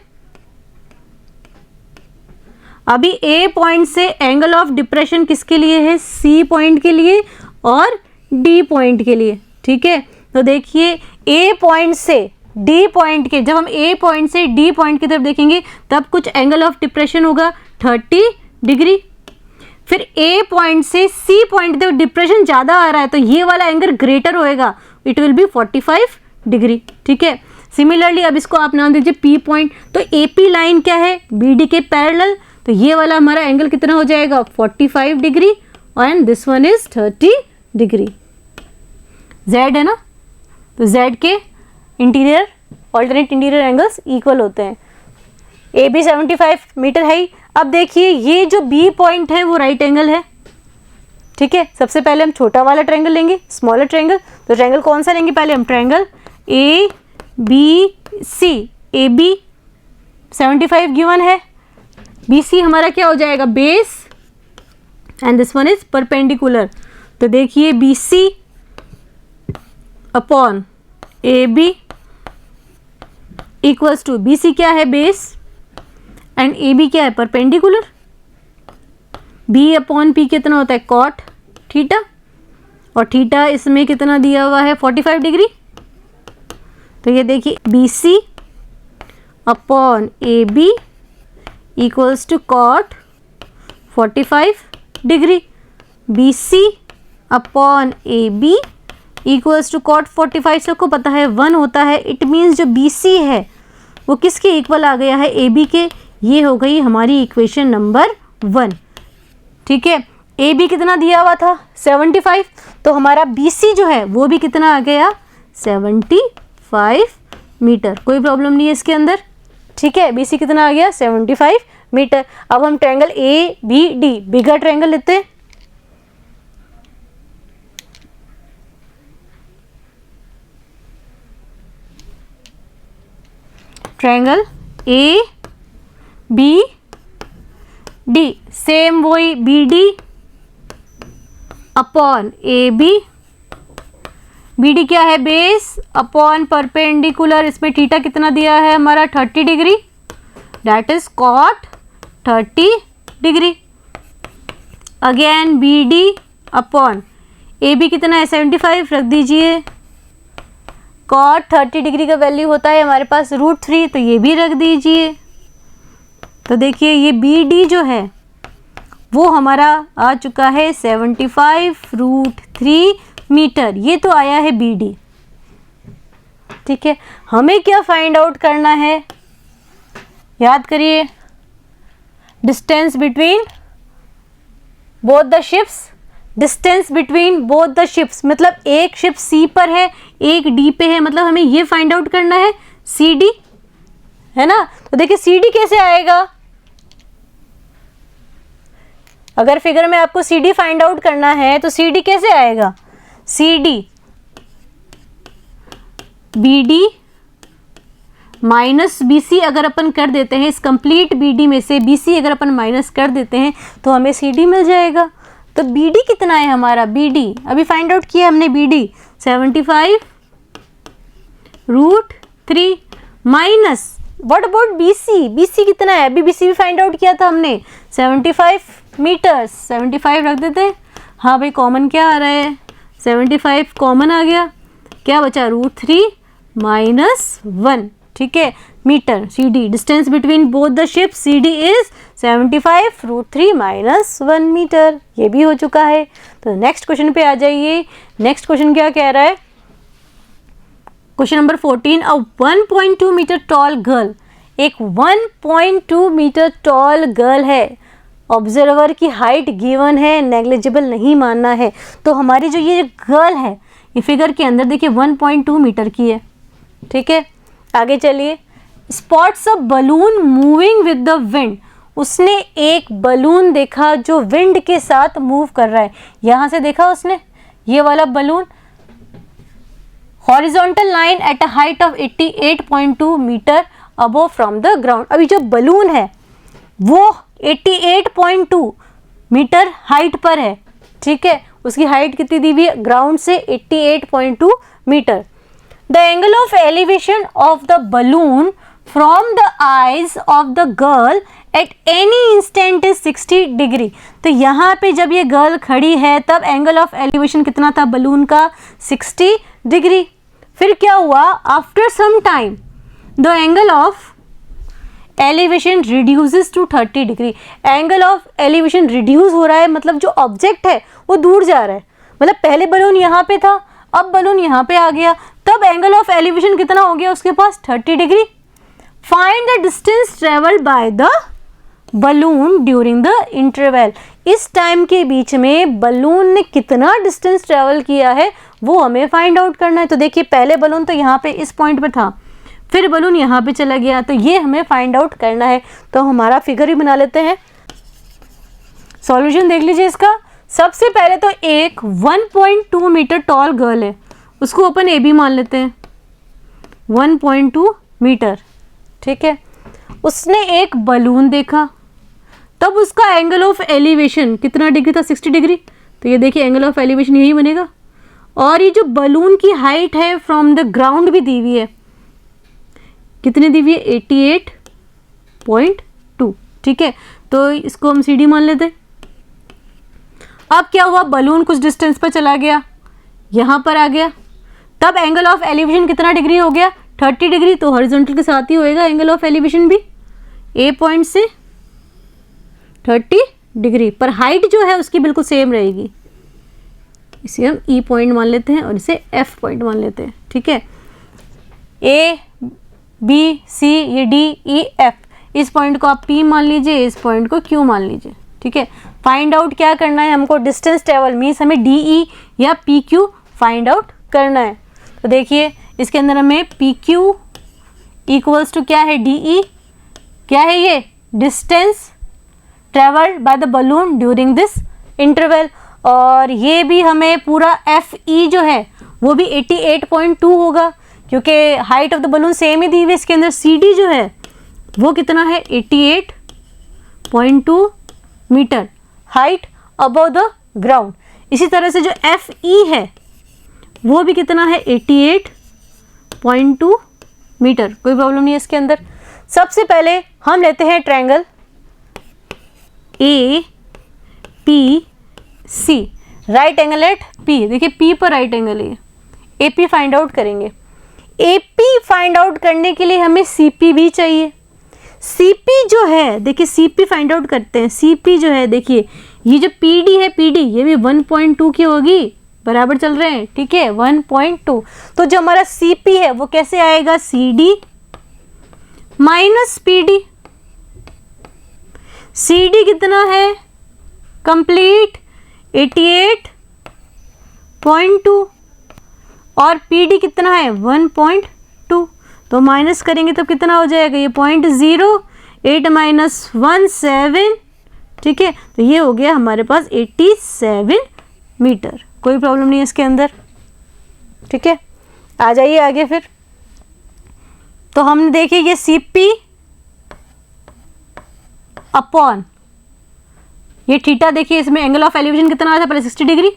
अभी ए पॉइंट से एंगल ऑफ डिप्रेशन किसके लिए है, सी पॉइंट के लिए और डी पॉइंट के लिए। ठीक है, तो देखिए ए पॉइंट से डी पॉइंट के, जब हम ए पॉइंट से डी पॉइंट की तरफ देखेंगे तब कुछ एंगल ऑफ डिप्रेशन होगा 30 डिग्री। फिर ए पॉइंट से सी पॉइंट की तरफ डिप्रेशन ज़्यादा आ रहा है तो ये वाला एंगल ग्रेटर होएगा, इट विल बी 45 डिग्री। ठीक है, सिमिलरली अब इसको आप नाम दीजिए पी पॉइंट। तो ए पी लाइन क्या है, बी डी के पैरेलल, तो ये वाला हमारा एंगल कितना हो जाएगा, 45 degree and this one is 30 degree. Z है ना, तो जेड के interior alternate interior angles equal होते हैं। A B 75 metre high. अब देखिए ये जो बी पॉइंट है वो राइट एंगल है। ठीक है, सबसे पहले हम छोटा वाला ट्रायंगल लेंगे, स्मॉलर ट्रायंगल। तो ट्रायंगल कौन सा लेंगे, पहले हम triangle A B C. A B 75 given है, बी सी हमारा क्या हो जाएगा, base, and this one is perpendicular. तो देखिए B C upon A B equals to, B C क्या है, बेस, एंड ए बी क्या है, परपेंडिकुलर। बी अपॉन पी कितना होता है कॉट थीटा, और थीटा इसमें कितना दिया हुआ है 45 डिग्री। तो ये देखिए B C upon A B equals to cot 45 degree. B C upon A B equals to cot 45 सबको पता है 1 होता है। इट मीन्स जो बी सी है वो किसके इक्वल आ गया है ए बी के। ये हो गई हमारी इक्वेशन नंबर 1। ठीक है, ए बी कितना दिया हुआ था 75, तो हमारा बी सी जो है वो भी कितना आ गया 75 मीटर। कोई प्रॉब्लम नहीं है इसके अंदर। ठीक है, बी सी कितना आ गया 75 मीटर। अब हम triangle A B D bigger triangle लेते हैं। Triangle A B D same वही B D upon A B. B D क्या है बेस अपॉन परपेंडिकुलर, इसमें थीटा कितना दिया है हमारा 30 degree, that is cot 30 degree. Again B D upon A B कितना है 75 रख दीजिए, कॉट 30 डिग्री का वैल्यू होता है हमारे पास √3, तो ये भी रख दीजिए। तो देखिए ये बी डी जो है वो हमारा आ चुका है 75√3 मीटर। ये तो आया है बी डी। ठीक है, हमें क्या फाइंड आउट करना है, याद करिए, distance between both the ships. Distance between both the ships मतलब एक शिप सी पर है एक डी पे है, मतलब हमें ये फाइंड आउट करना है सी डी, है ना। तो देखिए सी डी कैसे आएगा, अगर फिगर में आपको सी डी फाइंड आउट करना है तो सी डी कैसे आएगा, C D B D minus B C अगर अपन कर देते हैं, इस कंप्लीट बी डी में से बी सी अगर अपन माइनस कर देते हैं तो हमें सी डी मिल जाएगा। तो बी डी कितना है हमारा, बी डी अभी फाइंड आउट किया हमने, B D 75√3 minus what about B C, B C कितना है, अभी बी सी भी फाइंड आउट किया था हमने 75 मीटर्स, 75 रख देते हैं। हाँ भाई कॉमन क्या आ रहा है 75 कॉमन आ गया, क्या बचा √3 माइनस 1। ठीक है, metre C D distance between both the ship C D is 75√3 minus 1 metre. ये भी हो चुका है। तो नेक्स्ट क्वेश्चन पे आ जाइए। नेक्स्ट क्वेश्चन क्या कह रहा है, क्वेश्चन नंबर 14, अ 1.2 मीटर टॉल गर्ल, एक 1.2 मीटर टॉल गर्ल है, ऑब्जर्वर की हाइट गिवन है, नेग्लिजिबल नहीं मानना है। तो हमारी जो ये गर्ल है ये फिगर के अंदर देखिए 1.2 मीटर की है। ठीक है, आगे चलिए। Spots a balloon moving with the wind, उसने एक बलून देखा जो विंड के साथ मूव कर रहा है। यहाँ से देखा उसने ये वाला balloon, horizontal line at a height of 88.2 metre above from the ground. अभी जो बलून है वो 88.2 मीटर हाइट पर है। ठीक है, उसकी हाइट कितनी दी हुई है ग्राउंड से 88.2 metre. The angle of elevation of the balloon from the eyes of the girl at any instant is 60 degree. तो यहाँ पे जब ये गर्ल खड़ी है तब एंगल ऑफ एलिवेशन कितना था बलून का 60 डिग्री। फिर क्या हुआ, after some time the angle of elevation reduces to 30 degree. Angle of elevation reduce हो रहा है, मतलब जो ऑब्जेक्ट है वो दूर जा रहा है। मतलब पहले बलून यहाँ पे था, अब बलून यहाँ पे आ गया, तब एंगल ऑफ एलिवेशन कितना हो गया उसके पास 30 degree. Find the distance travelled by the balloon during the interval. इस टाइम के बीच में बलून ने कितना डिस्टेंस ट्रेवल किया है वो हमें फाइंड आउट करना है। तो देखिए पहले बलून तो यहाँ पे इस पॉइंट पे था, फिर बलून यहाँ पे चला गया, तो ये हमें फाइंड आउट करना है। तो हमारा फिगर ही बना लेते हैं। सॉल्यूशन देख लीजिए इसका। सबसे पहले तो एक 1.2 मीटर टॉल गर्ल है, उसको अपन ए बी मान लेते हैं 1.2 मीटर। ठीक है, उसने एक बलून देखा, तब उसका एंगल ऑफ एलिवेशन कितना डिग्री था 60 डिग्री। तो ये देखिए एंगल ऑफ एलिवेशन यही बनेगा। और ये जो बलून की हाइट है फ्रॉम द ग्राउंड भी दी हुई है, कितनी दी हुई है 88.2। ठीक है, तो इसको हम सी डी मान लेते हैं। अब क्या हुआ, बलून कुछ डिस्टेंस पर चला गया, यहाँ पर आ गया, तब एंगल ऑफ एलिवेशन कितना डिग्री हो गया, 30 डिग्री। तो हॉरिजॉन्टल के साथ ही होएगा एंगल ऑफ एलिवेशन भी, ए पॉइंट से 30 डिग्री, पर हाइट जो है उसकी बिल्कुल सेम रहेगी। इसे हम ई पॉइंट मान लेते हैं और इसे एफ पॉइंट मान लेते हैं, ठीक है। ए बी सी, ये डी ई एफ, इस पॉइंट को आप पी मान लीजिए, इस पॉइंट को क्यू मान लीजिए, ठीक है। फाइंड आउट क्या करना है हमको, डिस्टेंस ट्रेवल, मीन्स हमें डी ई या पी क्यू फाइंड आउट करना है। तो देखिए इसके अंदर हमें पी क्यू इक्वल्स टू क्या है, डी ई, क्या है ये, distance travelled by the balloon during this interval, और ये भी हमें पूरा एफ ई जो है वो भी 88.2 होगा, क्योंकि height of the balloon same ही दी हुई है। इसके अंदर सी डी जो है वो कितना है, 88.2 metre, height above the ground. इसी तरह से जो एफ ई है वो भी कितना है, 88.2 मीटर, कोई प्रॉब्लम नहीं है इसके अंदर। सबसे पहले हम लेते हैं triangle A P C, right angle at P, देखिए पी पर राइट एंगल है, ए पी फाइंड आउट करेंगे। ए पी फाइंड आउट करने के लिए हमें सी पी भी चाहिए। सी पी जो है, देखिए सी पी फाइंड आउट करते हैं। सी पी जो है, देखिए ये जो पी डी है, पी डी ये भी 1.2 की होगी, बराबर चल रहे हैं, ठीक है, 1.2। तो जो हमारा सी पी है वो कैसे आएगा, C D minus P D. C D कितना है, कंप्लीट 88.2, और पी डी कितना है, 1.2। तो माइनस करेंगे तो कितना हो जाएगा, ये 0.08 माइनस 17, ठीक है। तो ये हो गया हमारे पास 87 मीटर, कोई प्रॉब्लम नहीं है इसके अंदर, ठीक है। आ जाइए आगे फिर। तो हमने देखिए ये सी पी अपॉन ये थीटा, देखिए इसमें एंगल ऑफ एलिवेशन कितना आया था, पहले 60 डिग्री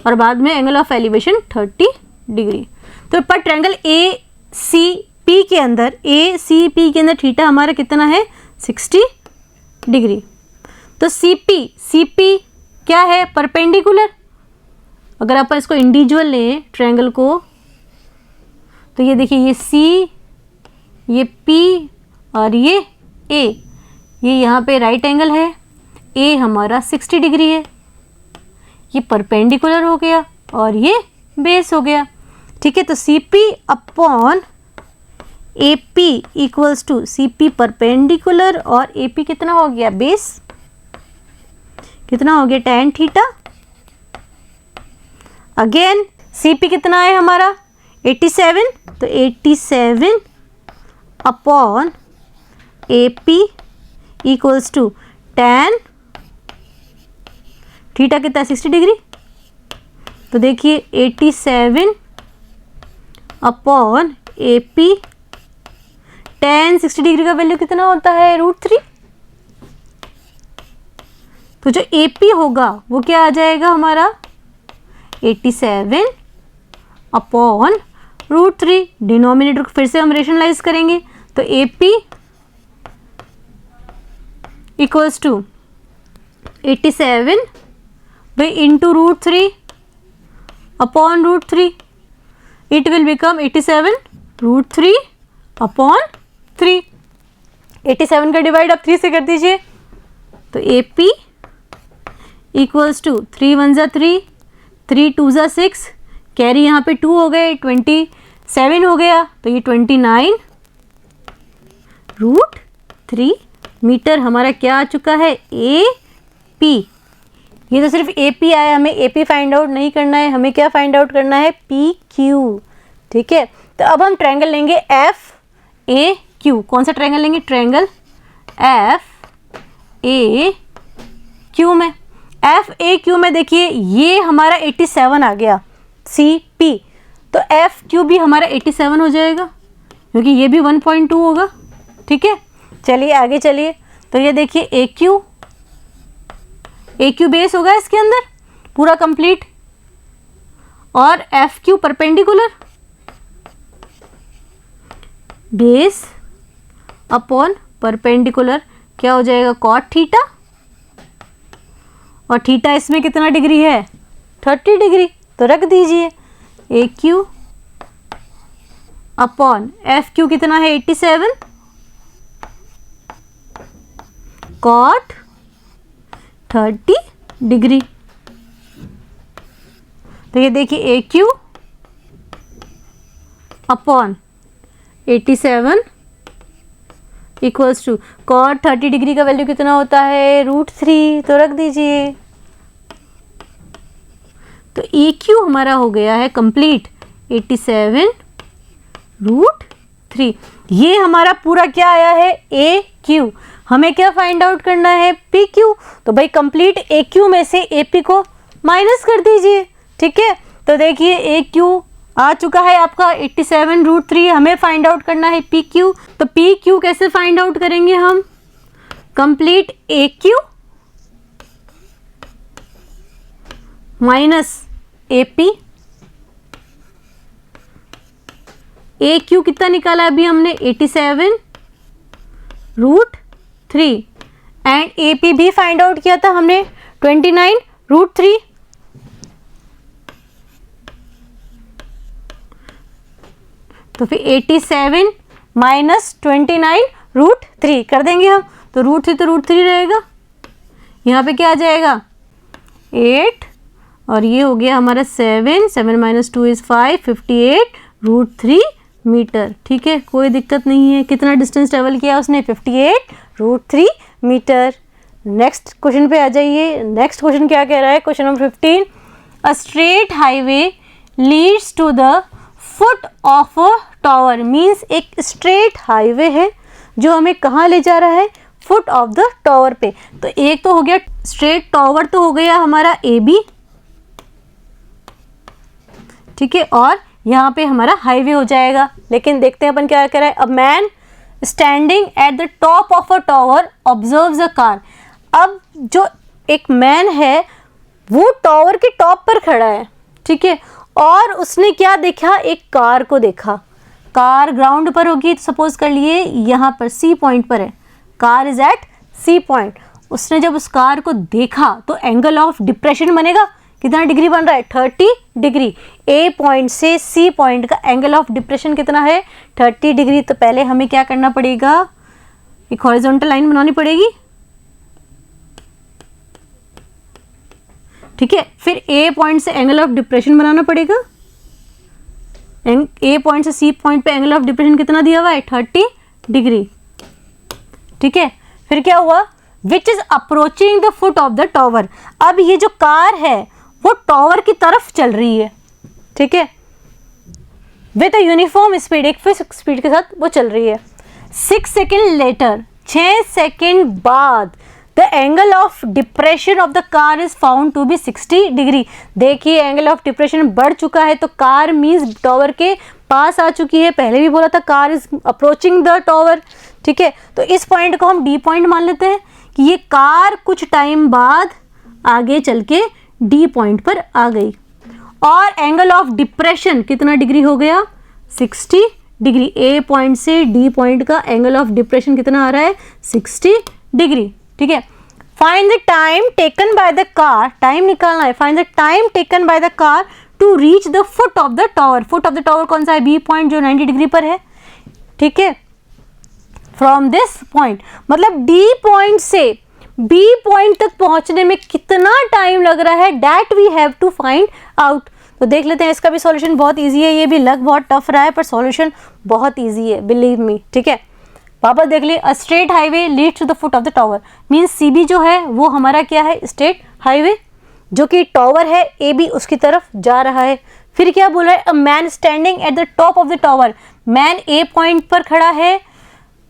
और बाद में एंगल ऑफ एलिवेशन 30 डिग्री। तो पर ट्रायंगल ए सी पी के अंदर, ए सी पी के अंदर थीटा हमारा कितना है, 60 डिग्री। तो सी पी क्या है, परपेंडिकुलर। अगर आप इसको इंडिविजुअल लें ट्रायंगल को, तो ये देखिए ये सी, ये पी और ये ए, ये यहाँ पे राइट एंगल है, ए हमारा 60 डिग्री है, ये परपेंडिकुलर हो गया और ये बेस हो गया, ठीक है। तो C P upon A P equals to C P perpendicular और ए पी कितना हो गया, बेस, कितना हो गया, tan theta. Again C P कितना है हमारा, 87, तो 87 upon A P equals to tan theta कितना है, 60 डिग्री। तो देखिए 87 upon A P, tan 60 degree का वैल्यू कितना होता है, √3। तो जो ए पी होगा वो क्या आ जाएगा हमारा, 87 अपॉन √3। डिनोमिनेटर को फिर से हम रेशनलाइज करेंगे, तो A P equals to 87 by into √3 upon √3, it will become 87 √3 upon 3। 87 का डिवाइड आप 3 से कर दीजिए, तो ए पी इक्वल्स टू 3 1 ज़ा 3, 3 2 ज़ा 6, कैरी यहाँ पे 2 हो गए, 27 हो गया, तो ये 29 √3 मीटर हमारा क्या आ चुका है, ए पी। ये तो सिर्फ ए पी आया, हमें ए पी फाइंड आउट नहीं करना है, हमें क्या फाइंड आउट करना है, पी क्यू, ठीक है। तो अब हम ट्रायंगल लेंगे एफ ए क्यू। कौन सा ट्रायंगल लेंगे, ट्रायंगल एफ ए क्यू में। एफ ए क्यू में देखिए ये हमारा 87 आ गया सी पी, तो एफ क्यू भी हमारा 87 हो जाएगा, क्योंकि ये भी 1.2 होगा, ठीक है। चलिए आगे चलिए, तो ये देखिए ए क्यू बेस होगा इसके अंदर पूरा कंप्लीट, और F Q perpendicular, base upon perpendicular क्या हो जाएगा, कॉट थीटा, और थीटा इसमें कितना डिग्री है 30 डिग्री, तो रख दीजिए A Q upon F Q कितना है 87 कॉट 30 डिग्री। तो ये देखिए A Q upon 87 equals to cot 30 degree का वैल्यू कितना होता है √3, तो रख दीजिए। तो ए क्यू हमारा हो गया है कंप्लीट 87 √3। ये हमारा पूरा क्या आया है ए क्यू। हमें क्या फाइंड आउट करना है पी क्यू। तो भाई कंप्लीट ए क्यू में से ए पी को माइनस कर दीजिए, ठीक है। तो देखिए ए क्यू आ चुका है आपका 87 √3। हमें फाइंड आउट करना है पी क्यू। तो पी क्यू कैसे फाइंड आउट करेंगे हम, complete A Q minus A P. A Q कितना निकाला अभी हमने 87 √3 एंड ए पी भी फाइंड आउट किया था हमने 29 √3। तो फिर 87 माइनस 29 √3 कर देंगे हम। तो √3 तो √3 रहेगा, यहाँ पे क्या आ जाएगा 8 और ये हो गया हमारा 7 माइनस 2 इज 5 58 √3 मीटर, ठीक है। कोई दिक्कत नहीं है। कितना डिस्टेंस ट्रेवल किया उसने 58 √3 मीटर। नेक्स्ट क्वेश्चन पे आ जाइए। नेक्स्ट क्वेश्चन क्या कह रहा है, question number 15। A straight highway leads to the foot of a tower. Means एक स्ट्रेट हाईवे है जो हमें कहाँ ले जा रहा है, फुट ऑफ द टावर पे। तो एक तो हो गया स्ट्रेट टावर, तो हो गया हमारा ए बी, ठीक है, और यहाँ पे हमारा हाईवे हो जाएगा। लेकिन देखते हैं अपन क्या कह रहा है। A man standing at the top of a tower observes a car. अब जो एक मैन है वो टावर के टॉप पर खड़ा है, ठीक है, और उसने क्या देखा, एक कार को देखा। कार ग्राउंड पर होगी, सपोज कर लिए यहाँ पर सी पॉइंट पर है, car is at C point. उसने जब उस कार को देखा तो एंगल ऑफ डिप्रेशन बनेगा, कितना डिग्री बन रहा है 30 डिग्री। ए पॉइंट से सी पॉइंट का एंगल ऑफ डिप्रेशन कितना है 30 डिग्री। तो पहले हमें क्या करना पड़ेगा, एक हॉरिजॉन्टल लाइन बनानी पड़ेगी, ठीक है। फिर ए पॉइंट से एंगल ऑफ डिप्रेशन बनाना पड़ेगा। ए पॉइंट से सी पॉइंट पे एंगल ऑफ डिप्रेशन कितना दिया हुआ है 30 डिग्री, ठीक है। फिर क्या हुआ, which is approaching the foot of the tower. अब ये जो कार है वो टावर की तरफ चल रही है, ठीक है, विद अ यूनिफॉर्म स्पीड, एक फिक्स स्पीड के साथ वो चल रही है। 6 सेकेंड लेटर, 6 सेकेंड बाद, the angle of depression of the car is found to be 60 degree. देखिए एंगल ऑफ डिप्रेशन बढ़ चुका है, तो कार मीन्स टावर के पास आ चुकी है। पहले भी बोला था car is approaching the tower, ठीक है। तो इस पॉइंट को हम डी पॉइंट मान लेते हैं कि ये कार कुछ टाइम बाद आगे चल के डी पॉइंट पर आ गई, और एंगल ऑफ डिप्रेशन कितना डिग्री हो गया 60 डिग्री। ए पॉइंट से डी पॉइंट का एंगल ऑफ डिप्रेशन कितना आ रहा है 60 डिग्री, ठीक है। Find the time taken by the car, time निकालना है। Find the time taken by the car to reach the foot of the tower. Foot of the tower कौन सा है, बी पॉइंट जो 90 डिग्री पर है, ठीक है। फ्रॉम दिस पॉइंट, मतलब डी पॉइंट से बी पॉइंट तक पहुंचने में कितना टाइम लग रहा है, that we have to find out. तो देख लेते हैं, इसका भी सॉल्यूशन बहुत इजी है। ये भी लग बहुत टफ रहा है पर सॉल्यूशन बहुत इजी है, बिलीव मी, ठीक है। वापस देख लिए, a straight highway leads to the foot of the tower. Means C B जो है वो हमारा क्या है, स्ट्रेट हाईवे, जो कि टावर है ए बी उसकी तरफ जा रहा है। फिर क्या बोल रहा है, a man standing at the top of the tower. Man A point पर खड़ा है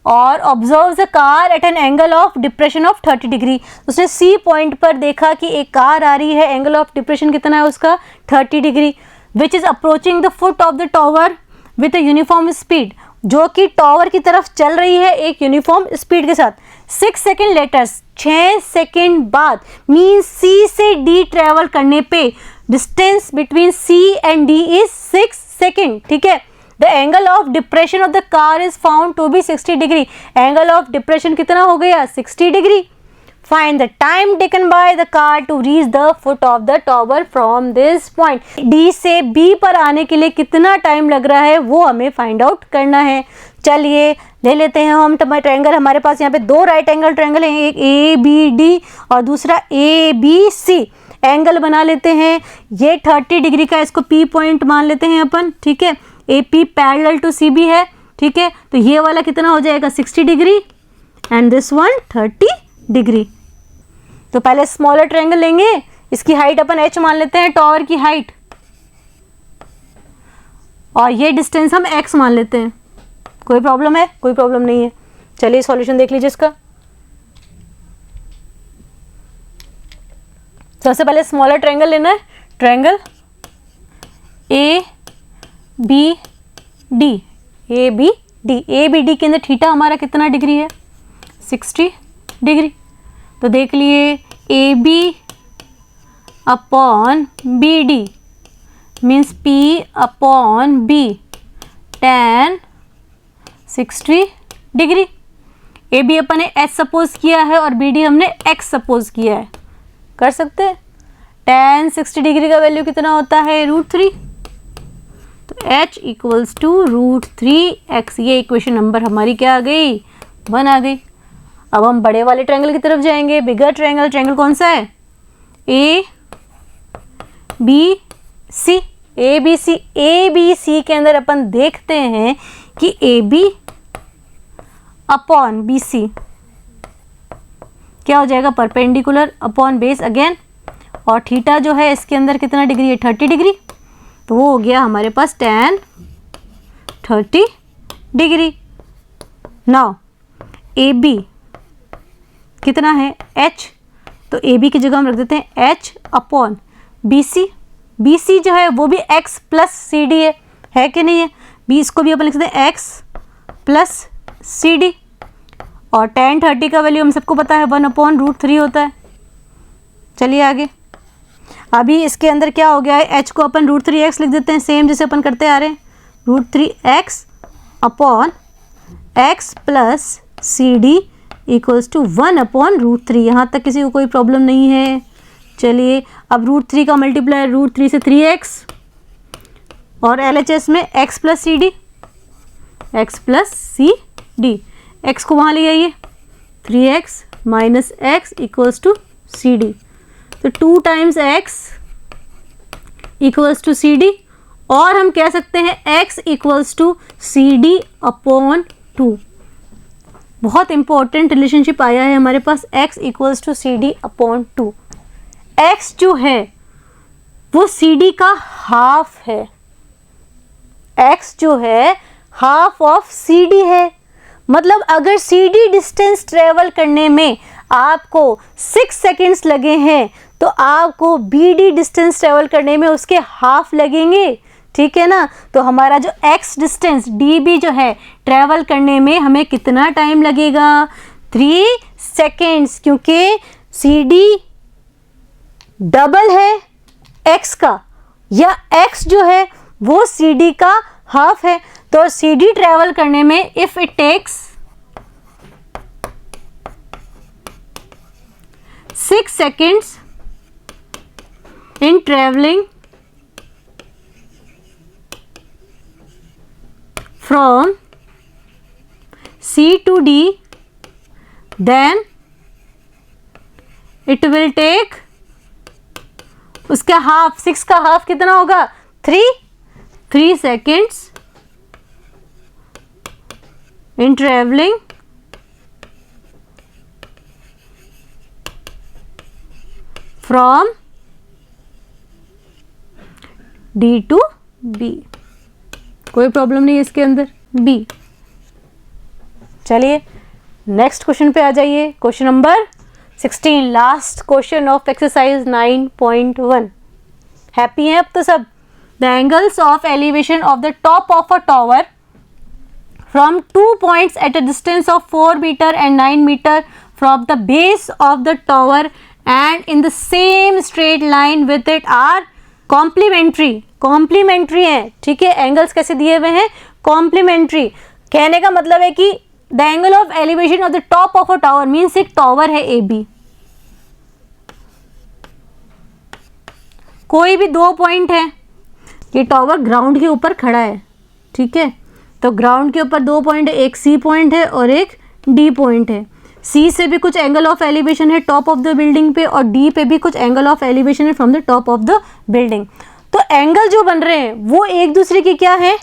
और observe the car eight an angle of depression of 30 degree. उसने सी पॉइंट पर देखा कि एक कार आ रही है, एंगल ऑफ डिप्रेशन कितना है उसका 30 degree, which is approaching the foot of the tower with a uniform speed, जो कि टावर की तरफ चल रही है एक यूनिफॉर्म स्पीड के साथ। 6 सेकेंड लेटर, 6 सेकेंड बाद, मीन्स सी से डी ट्रेवल करने पे distance between C and D is 6 second, ठीक है। The angle of depression of the car is found to be 60 degree. Angle of depression कितना हो गया 60 degree. Find the time taken by the car to reach the foot of the tower from this point. D से B पर आने के लिए कितना time लग रहा है वो हमें फाइंड आउट करना है। चलिए ले लेते हैं हम ट्रायंगल। हमारे पास यहाँ पे दो राइट एंगल ट्रायंगल हैं, एक ABD और दूसरा ABC। एंगल बना लेते हैं, ये 30 डिग्री का, इसको P पॉइंट मान लेते हैं अपन, ठीक है। AP पैरेलल टू CB है, ठीक है। तो ये वाला कितना हो जाएगा 60 degree and this one 30 degree. तो पहले स्मॉलर ट्रायंगल लेंगे, इसकी हाइट अपन h मान लेते हैं, टावर की हाइट, और ये डिस्टेंस हम x मान लेते हैं। कोई प्रॉब्लम है? कोई प्रॉब्लम नहीं है। चलिए सॉल्यूशन देख लीजिए इसका। सबसे पहले स्मॉलर ट्रायंगल लेना है, ट्रायंगल ABD। ABD के अंदर थीटा हमारा कितना डिग्री है 60 डिग्री। तो देख लिए AB upon BD means P upon B tan 60 degree. AB अपन ने H सपोज किया है और BD हमने X सपोज किया है, कर सकते हैं। tan 60 डिग्री का वैल्यू कितना होता है √3, तो H इक्वल्स टू √3x। ये इक्वेशन नंबर हमारी क्या आ गई 1 आ गई। अब हम बड़े वाले ट्रायंगल की तरफ जाएंगे, बिगर ट्रायंगल। ट्रायंगल कौन सा है ABC। ABC के अंदर अपन देखते हैं कि AB अपॉन BC क्या हो जाएगा परपेंडिकुलर अपॉन बेस अगेन, और थीटा जो है इसके अंदर कितना डिग्री है 30 डिग्री। तो वो हो गया हमारे पास tan 30 डिग्री। नाउ AB कितना है H, तो AB की जगह हम रख देते हैं H अपॉन BC। BC जो है वो भी x प्लस CD है कि नहीं है? B को भी अपन लिख सकते हैं x प्लस CD, और tan 30 का वैल्यू हम सबको पता है 1 अपॉन √3 होता है। चलिए आगे। अभी इसके अंदर क्या हो गया है, h को अपन √3x लिख देते हैं, सेम जैसे अपन करते आ रहे हैं, √3x upon x plus CD equals to 1 upon √3। यहाँ तक किसी को कोई प्रॉब्लम नहीं है। चलिए अब √3 का मल्टीप्लाई √3 से 3x, और LHS में x plus CD, x plus CD, x को वहाँ ले आइए, 3x minus x equals to CD। तो 2 times x equals to CD, और हम कह सकते हैं x equals to CD upon 2। बहुत इंपॉर्टेंट रिलेशनशिप आया है हमारे पास, x equals to CD upon 2। x जो है वो CD का हाफ है, x जो है हाफ ऑफ CD है। मतलब अगर CD डिस्टेंस ट्रेवल करने में आपको 6 सेकेंड्स लगे हैं तो आपको BD डिस्टेंस ट्रेवल करने में उसके हाफ लगेंगे, ठीक है ना। तो हमारा जो x डिस्टेंस DB जो है ट्रेवल करने में हमें कितना टाइम लगेगा 3 सेकेंड्स, क्योंकि CD डबल है x का, या x जो है वो CD का हाफ है। तो CD ट्रेवल करने में if it takes 6 seconds in traveling from C to D, then it will take उसका हाफ, 6 का हाफ कितना होगा 3 seconds in traveling from D to B। कोई प्रॉब्लम नहीं है इसके अंदर B। चलिए नेक्स्ट क्वेश्चन पे आ जाइए, question number 16, last question of exercise 9.1। Happy हैं अब तो सब? The angles of elevation of the top of a tower from 2 points at a distance of 4 meter and 9 meter from the base of the tower and in the same straight line with it are complementary है, ठीक है। Angles कैसे दिए हुए हैं complementary. कहने का मतलब है कि the angle of elevation of the top of a tower means एक टावर है AB, कोई भी 2 पॉइंट है, ये टावर ग्राउंड के ऊपर खड़ा है, ठीक है, तो ग्राउंड के ऊपर 2 पॉइंट है, एक सी पॉइंट है और एक डी पॉइंट है। सी से भी कुछ एंगल ऑफ एलिवेशन है टॉप ऑफ द बिल्डिंग पे, और डी पे भी कुछ एंगल ऑफ एलिवेशन है from the top of the building. तो एंगल जो बन रहे हैं वो एक दूसरे की क्या है,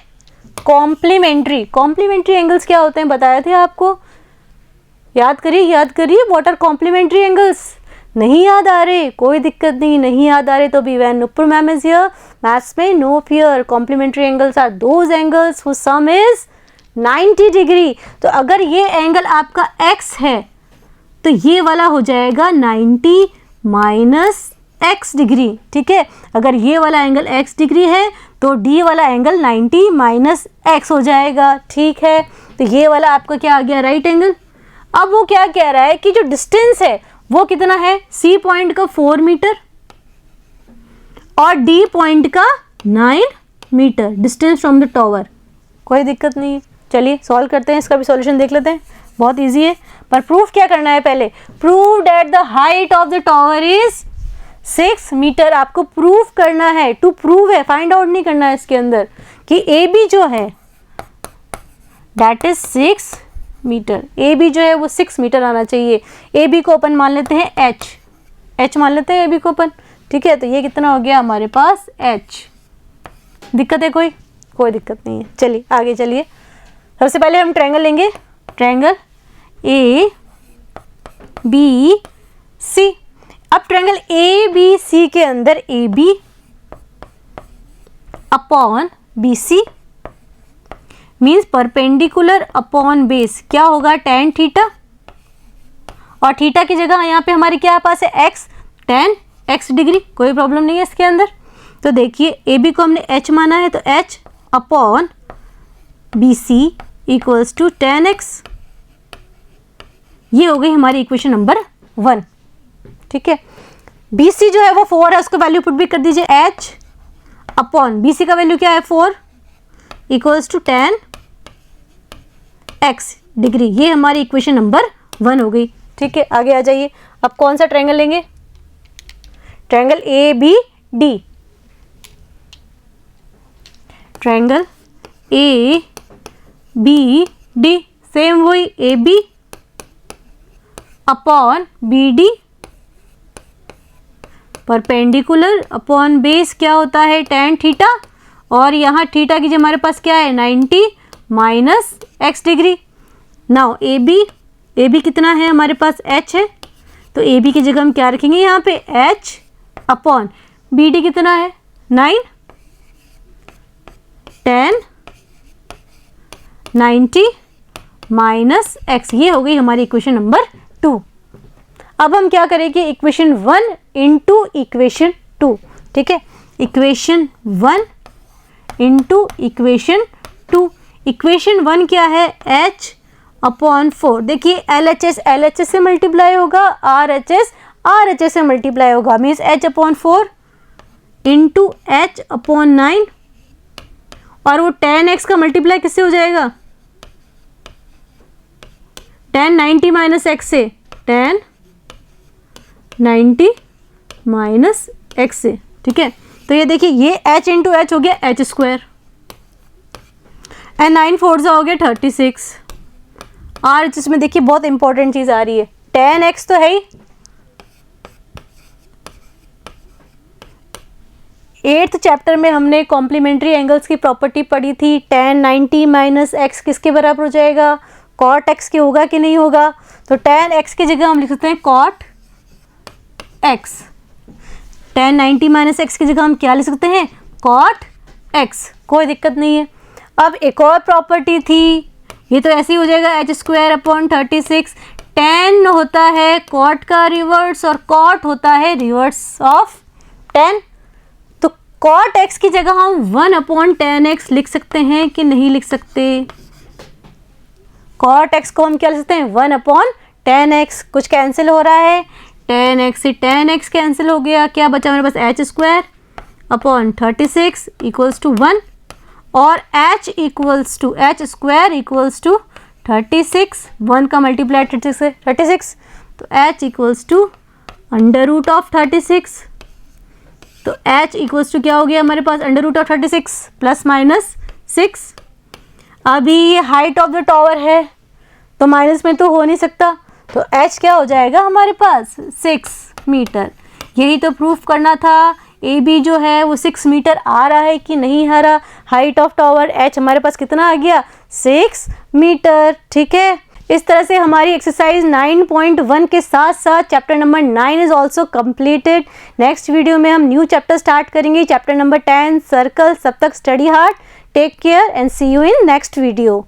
कॉम्प्लीमेंट्री। कॉम्प्लीमेंट्री एंगल्स क्या होते हैं बताए थे आपको, याद करिए व्हाट आर कॉम्प्लीमेंट्री एंगल्स। नहीं याद आ रहे, कोई दिक्कत नहीं, नहीं याद आ रहे तो be when Nupur ma'am is here, maths में no fear. Complementary angles are those angles whose sum is 90 degree. तो अगर ये एंगल आपका x है तो ये वाला हो जाएगा 90 माइनस x डिग्री, ठीक है। अगर ये वाला एंगल x डिग्री है तो d वाला एंगल 90 माइनस x हो जाएगा, ठीक है। तो ये वाला आपका क्या आ गया, राइट एंगल। अब वो क्या कह रहा है कि जो डिस्टेंस है वो कितना है, सी पॉइंट का 4 मीटर और डी पॉइंट का 9 metre distance from the tower. कोई दिक्कत नहीं है, चलिए सॉल्व करते हैं, इसका भी सॉल्यूशन देख लेते हैं, बहुत इजी है। पर प्रूफ क्या करना है पहले, prove that the height of the tower is 6 metre. आपको प्रूफ करना है, टू प्रूव है, फाइंड आउट नहीं करना है इसके अंदर कि ए बी जो है that is 6 metre. A B जो है वो 6 मीटर आना चाहिए। ए बी को अपन मान लेते हैं एच मान लेते हैं ए बी को अपन, ठीक है। तो ये कितना हो गया हमारे पास एच। दिक्कत है कोई दिक्कत नहीं है, चलिए आगे चलिए। सबसे पहले हम ट्रायंगल लेंगे, ट्रायंगल ए बी सी। अब ट्रायंगल ए बी सी के अंदर A B upon B C means perpendicular upon base क्या होगा, tan थीटा, और थीटा की जगह यहाँ पे हमारी क्या पास है x, tan x डिग्री। कोई प्रॉब्लम नहीं है इसके अंदर। तो देखिए ए बी को हमने h माना है तो h upon B C equals to tan x। ये हो गई हमारी इक्वेशन नंबर 1, ठीक है। बी सी जो है वो 4 है, उसको वैल्यू पुट भी कर दीजिए, h अपॉन बी सी का वैल्यू क्या है 4 equals to tan x degree. ये हमारी इक्वेशन नंबर 1 हो गई, ठीक है। आगे आ जाइए, अब कौन सा ट्रायंगल लेंगे, triangle A B D. Triangle A B D same वही A B upon B D, perpendicular upon base क्या होता है tan थीटा, और यहाँ थीटा की जो हमारे पास क्या है 90 minus x degree. Now A B कितना है हमारे पास h है, तो ए बी की जगह हम क्या रखेंगे यहाँ पे h अपॉन बी डी कितना है 9 10 90 माइनस x। ये हो गई हमारी इक्वेशन नंबर 2। अब हम क्या करेंगे, इक्वेशन 1 इंटू इक्वेशन 2, ठीक है। Equation 1 into equation 2। इक्वेशन 1 क्या है, h अपॉन 4। देखिए LHS से मल्टीप्लाई होगा, RHS से मल्टीप्लाई होगा, means h upon 4 into h upon 9, और वो tan x का मल्टीप्लाई किससे हो जाएगा, tan 90 माइनस x से, tan 90 माइनस x से, ठीक है। तो ये देखिए ये h इंटू h हो गया h स्क्वायर, एंड 9 4 हो गया 36। और इसमें देखिए बहुत इंपॉर्टेंट चीज आ रही है, tan x तो है ही, 8th चैप्टर में हमने कॉम्प्लीमेंट्री एंगल्स की प्रॉपर्टी पढ़ी थी। tan 90 माइनस x किसके बराबर हो जाएगा, cot x के होगा कि नहीं होगा। तो tan x की जगह हम लिख सकते हैं cot x, tan 90 minus x की जगह हम क्या लिख सकते हैं, cot x। कोई दिक्कत नहीं है। अब एक और प्रॉपर्टी थी, ये तो ऐसे ही हो जाएगा h स्क्वायर अपॉन 36। tan होता है cot का रिवर्स और cot होता है रिवर्स ऑफ tan। तो cot x की जगह हम 1 अपॉन tan x लिख सकते हैं कि नहीं लिख सकते। cot x को हम क्या लिख सकते हैं, 1 अपॉन tan x। कुछ कैंसिल हो रहा है, tan x से tan x कैंसिल हो गया, क्या बचा मेरे पास h square upon 36 equals to 1, और h equals to h square equals to 36, 1 का मल्टीप्लाई 36 से 36, तो h equals to under root of 36 तो h इक्वल्स टू क्या हो गया हमारे पास, √36 प्लस माइनस 6। अभी ये हाइट ऑफ द टावर है तो माइनस में तो हो नहीं सकता, तो h क्या हो जाएगा हमारे पास 6 मीटर। यही तो प्रूफ करना था। ए बी जो है वो 6 मीटर आ रहा है कि नहीं आ रहा। हाइट ऑफ टावर h हमारे पास कितना आ गया, 6 मीटर। ठीक है, इस तरह से हमारी एक्सरसाइज 9.1 के साथ साथ chapter number 9 is also completed. Next video में हम न्यू चैप्टर स्टार्ट करेंगे, चैप्टर नंबर 10 सर्कल। सब तक study hard, take care and see you in next video.